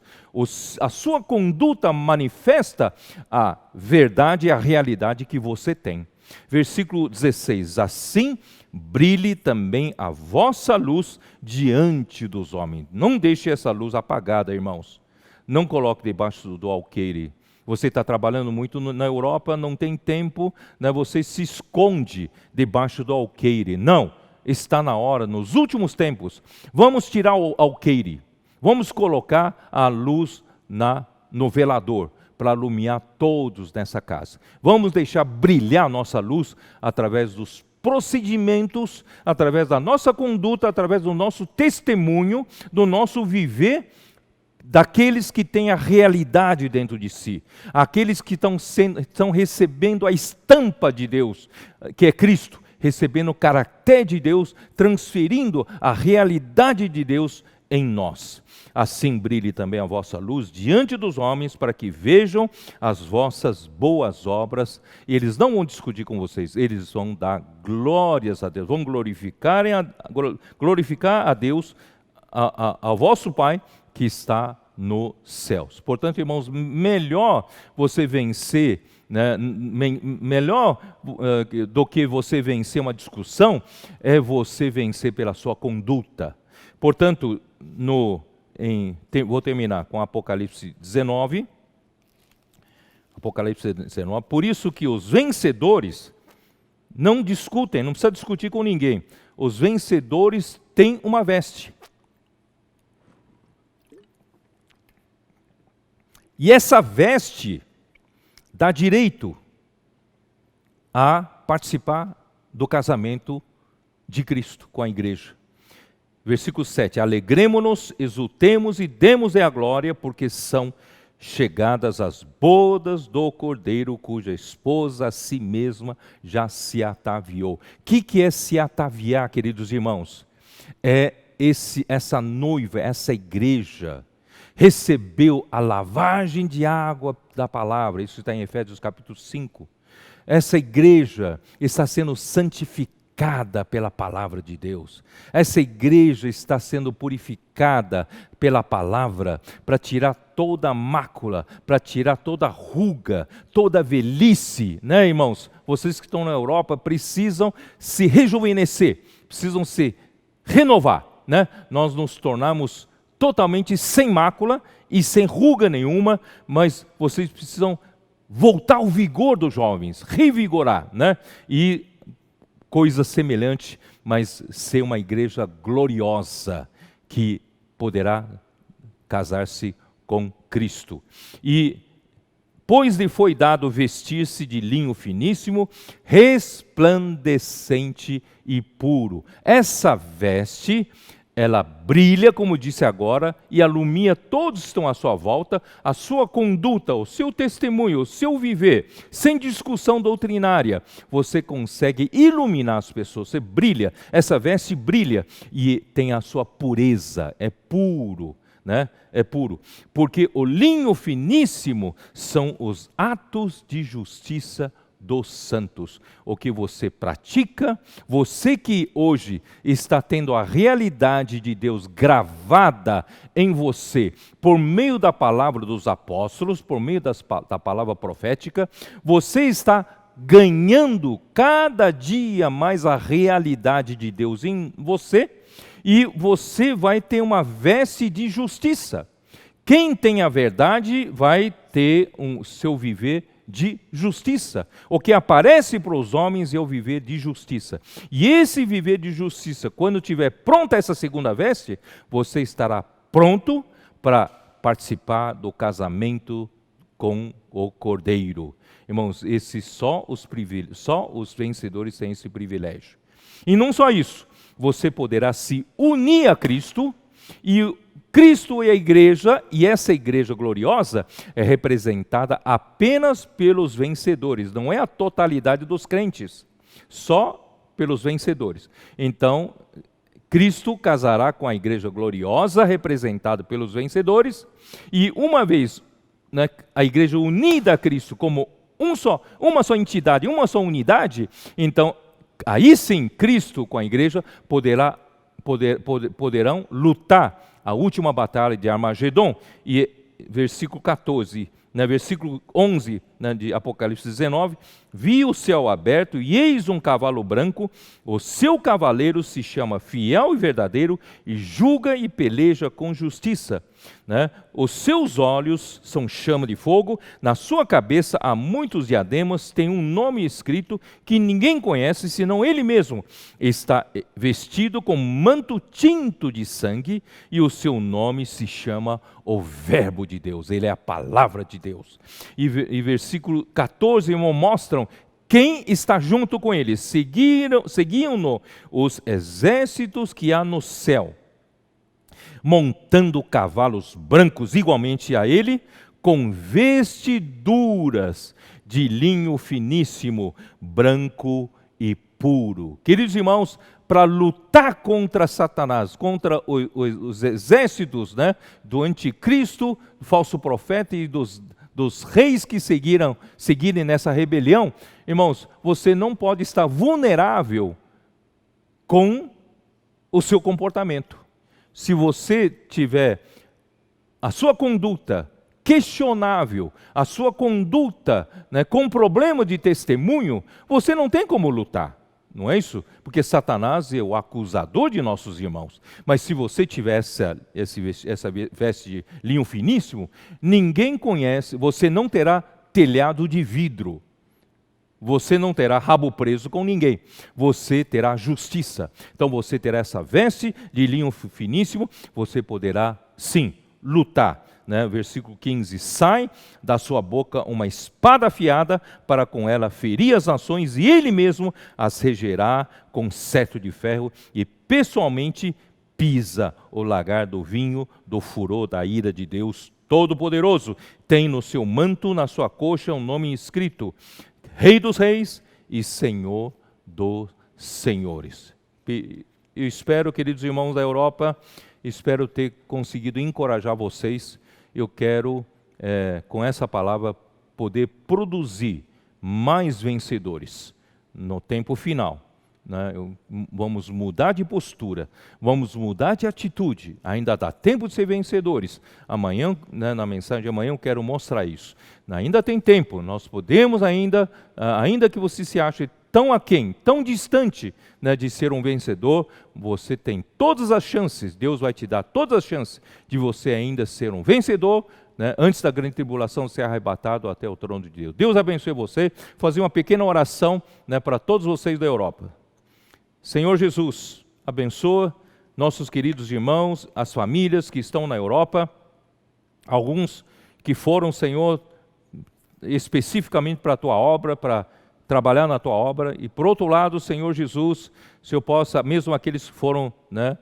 A sua conduta manifesta a verdade e a realidade que você tem. Versículo 16: Assim brilhe também a vossa luz diante dos homens. Não deixe essa luz apagada, irmãos. Não coloque debaixo do alqueire. Você está trabalhando muito na Europa, não tem tempo, né? Você se esconde debaixo do alqueire. Não, está na hora, nos últimos tempos, vamos tirar o alqueire. Vamos colocar a luz no velador, para iluminar todos nessa casa. Vamos deixar brilhar nossa luz através dos procedimentos, através da nossa conduta, através do nosso testemunho, do nosso viver, daqueles que têm a realidade dentro de si, aqueles que estão recebendo a estampa de Deus, que é Cristo, recebendo o caráter de Deus, transferindo a realidade de Deus em nós. Assim brilhe também a vossa luz diante dos homens, para que vejam as vossas boas obras, e eles não vão discutir com vocês, eles vão dar glórias a Deus, vão glorificar a Deus, ao vosso Pai, que está nos céus. Portanto, irmãos, melhor você vencer, né, melhor do que você vencer uma discussão, é você vencer pela sua conduta. Portanto, vou terminar com Apocalipse 19. Apocalipse 19. Por isso que os vencedores não discutem, não precisa discutir com ninguém. Os vencedores têm uma veste. E essa veste dá direito a participar do casamento de Cristo com a igreja. Versículo 7, alegremo-nos, exultemos e demos a glória, porque são chegadas as bodas do Cordeiro, cuja esposa a si mesma já se ataviou. O que é se ataviar, queridos irmãos? É essa noiva, essa igreja, recebeu a lavagem de água da palavra, isso está em Efésios capítulo 5. Essa igreja está sendo santificada purificada pela palavra de Deus. Essa igreja está sendo purificada pela palavra para tirar toda a mácula, para tirar toda a ruga, toda a velhice, né, irmãos? Vocês que estão na Europa precisam se rejuvenescer, precisam se renovar, né? Nós nos tornamos totalmente sem mácula e sem ruga nenhuma, mas vocês precisam voltar ao vigor dos jovens, revigorar, né? E coisa semelhante, mas ser uma igreja gloriosa que poderá casar-se com Cristo. E pois lhe foi dado vestir-se de linho finíssimo, resplandecente e puro. Essa veste, ela brilha, como disse agora, e alumia todos que estão à sua volta, a sua conduta, o seu testemunho, o seu viver, sem discussão doutrinária. Você consegue iluminar as pessoas, você brilha, essa veste brilha e tem a sua pureza, é puro, né? É puro, porque o linho finíssimo são os atos de justiça dos santos, o que você pratica, você que hoje está tendo a realidade de Deus gravada em você, por meio da palavra dos apóstolos, por meio da palavra profética, você está ganhando cada dia mais a realidade de Deus em você, e você vai ter uma veste de justiça. Quem tem a verdade vai ter seu viver de justiça. O que aparece para os homens é o viver de justiça. E esse viver de justiça, quando tiver pronta essa segunda veste, você estará pronto para participar do casamento com o Cordeiro. Irmãos, só os vencedores têm esse privilégio. E não só isso, você poderá se unir a Cristo, e Cristo é a igreja, e essa igreja gloriosa é representada apenas pelos vencedores, não é a totalidade dos crentes, só pelos vencedores. Então, Cristo casará com a igreja gloriosa, representada pelos vencedores, e uma vez, né, a igreja unida a Cristo como uma só entidade, uma só unidade, então, aí sim, Cristo com a igreja poderão lutar a última batalha de Armagedon. E versículo 14, versículo 11, de Apocalipse 19, vi o céu aberto e eis um cavalo branco, o seu cavaleiro se chama Fiel e Verdadeiro e julga e peleja com justiça. Os seus olhos são chama de fogo, na sua cabeça há muitos diademas, tem um nome escrito que ninguém conhece senão ele mesmo. Está vestido com manto tinto de sangue e o seu nome se chama o Verbo de Deus, ele é a palavra de Deus. E versículo 14 mostram quem está junto com ele. Seguiam-no os exércitos que há no céu, montando cavalos brancos igualmente a ele, com vestiduras de linho finíssimo, branco e puro. Queridos irmãos, para lutar contra Satanás, contra os exércitos, do anticristo, do falso profeta e dos reis que seguirem nessa rebelião, irmãos, você não pode estar vulnerável com o seu comportamento. Se você tiver a sua conduta questionável, a sua conduta com problema de testemunho, você não tem como lutar, não é isso? Porque Satanás é o acusador de nossos irmãos. Mas se você tiver essa veste de linho finíssimo, ninguém conhece, você não terá telhado de vidro. Você não terá rabo preso com ninguém, você terá justiça. Então você terá essa veste de linho finíssimo, você poderá sim lutar. Versículo 15, sai da sua boca uma espada afiada para com ela ferir as nações e ele mesmo as regerá com cetro de ferro e pessoalmente pisa o lagar do vinho do furor da ira de Deus Todo-Poderoso. Tem no seu manto, na sua coxa, um nome escrito: Rei dos Reis e Senhor dos Senhores. Eu espero, queridos irmãos da Europa, espero ter conseguido encorajar vocês. Eu quero, com essa palavra, poder produzir mais vencedores no tempo final. né? Vamos mudar de postura, vamos mudar de atitude. Ainda dá tempo de ser vencedores. Amanhã, né, na mensagem de amanhã, eu quero mostrar isso. Ainda tem tempo, nós podemos ainda que você se ache tão aquém, tão distante, né, de ser um vencedor, você tem todas as chances, Deus vai te dar todas as chances de você ainda ser um vencedor, né, antes da grande tribulação ser arrebatado até o trono de Deus. Deus abençoe você. Fazer uma pequena oração, né, para todos vocês da Europa. Senhor Jesus, abençoa nossos queridos irmãos, as famílias que estão na Europa, alguns que foram, Senhor, especificamente para a Tua obra, para trabalhar na Tua obra, e por outro lado, Senhor Jesus, se eu possa, mesmo aqueles que foram, né,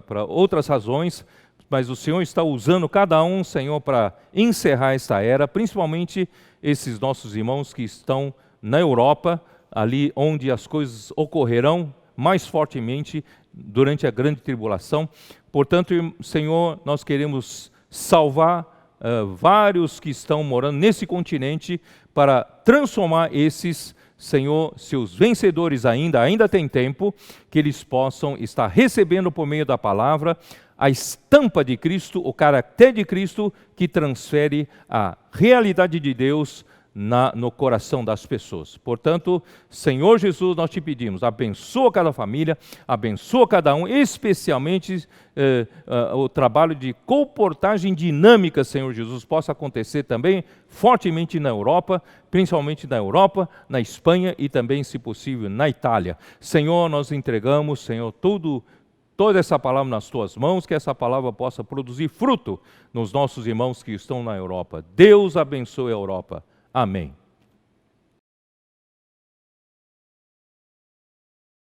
para outras razões, mas o Senhor está usando cada um, Senhor, para encerrar esta era, principalmente esses nossos irmãos que estão na Europa, ali onde as coisas ocorrerão mais fortemente durante a grande tribulação. Portanto, Senhor, nós queremos salvar vários que estão morando nesse continente para transformar esses, Senhor, seus vencedores ainda tem tempo, que eles possam estar recebendo por meio da palavra a estampa de Cristo, o caráter de Cristo, que transfere a realidade de Deus no coração das pessoas. Portanto, Senhor Jesus, nós te pedimos, abençoa cada família, abençoa cada um, especialmente o trabalho de comportagem dinâmica, Senhor Jesus, possa acontecer também fortemente na Europa, principalmente na Europa, na Espanha e também, se possível, na Itália. Senhor, nós entregamos, Senhor, toda essa palavra nas Tuas mãos, que essa palavra possa produzir fruto nos nossos irmãos que estão na Europa. Deus abençoe a Europa. Amém.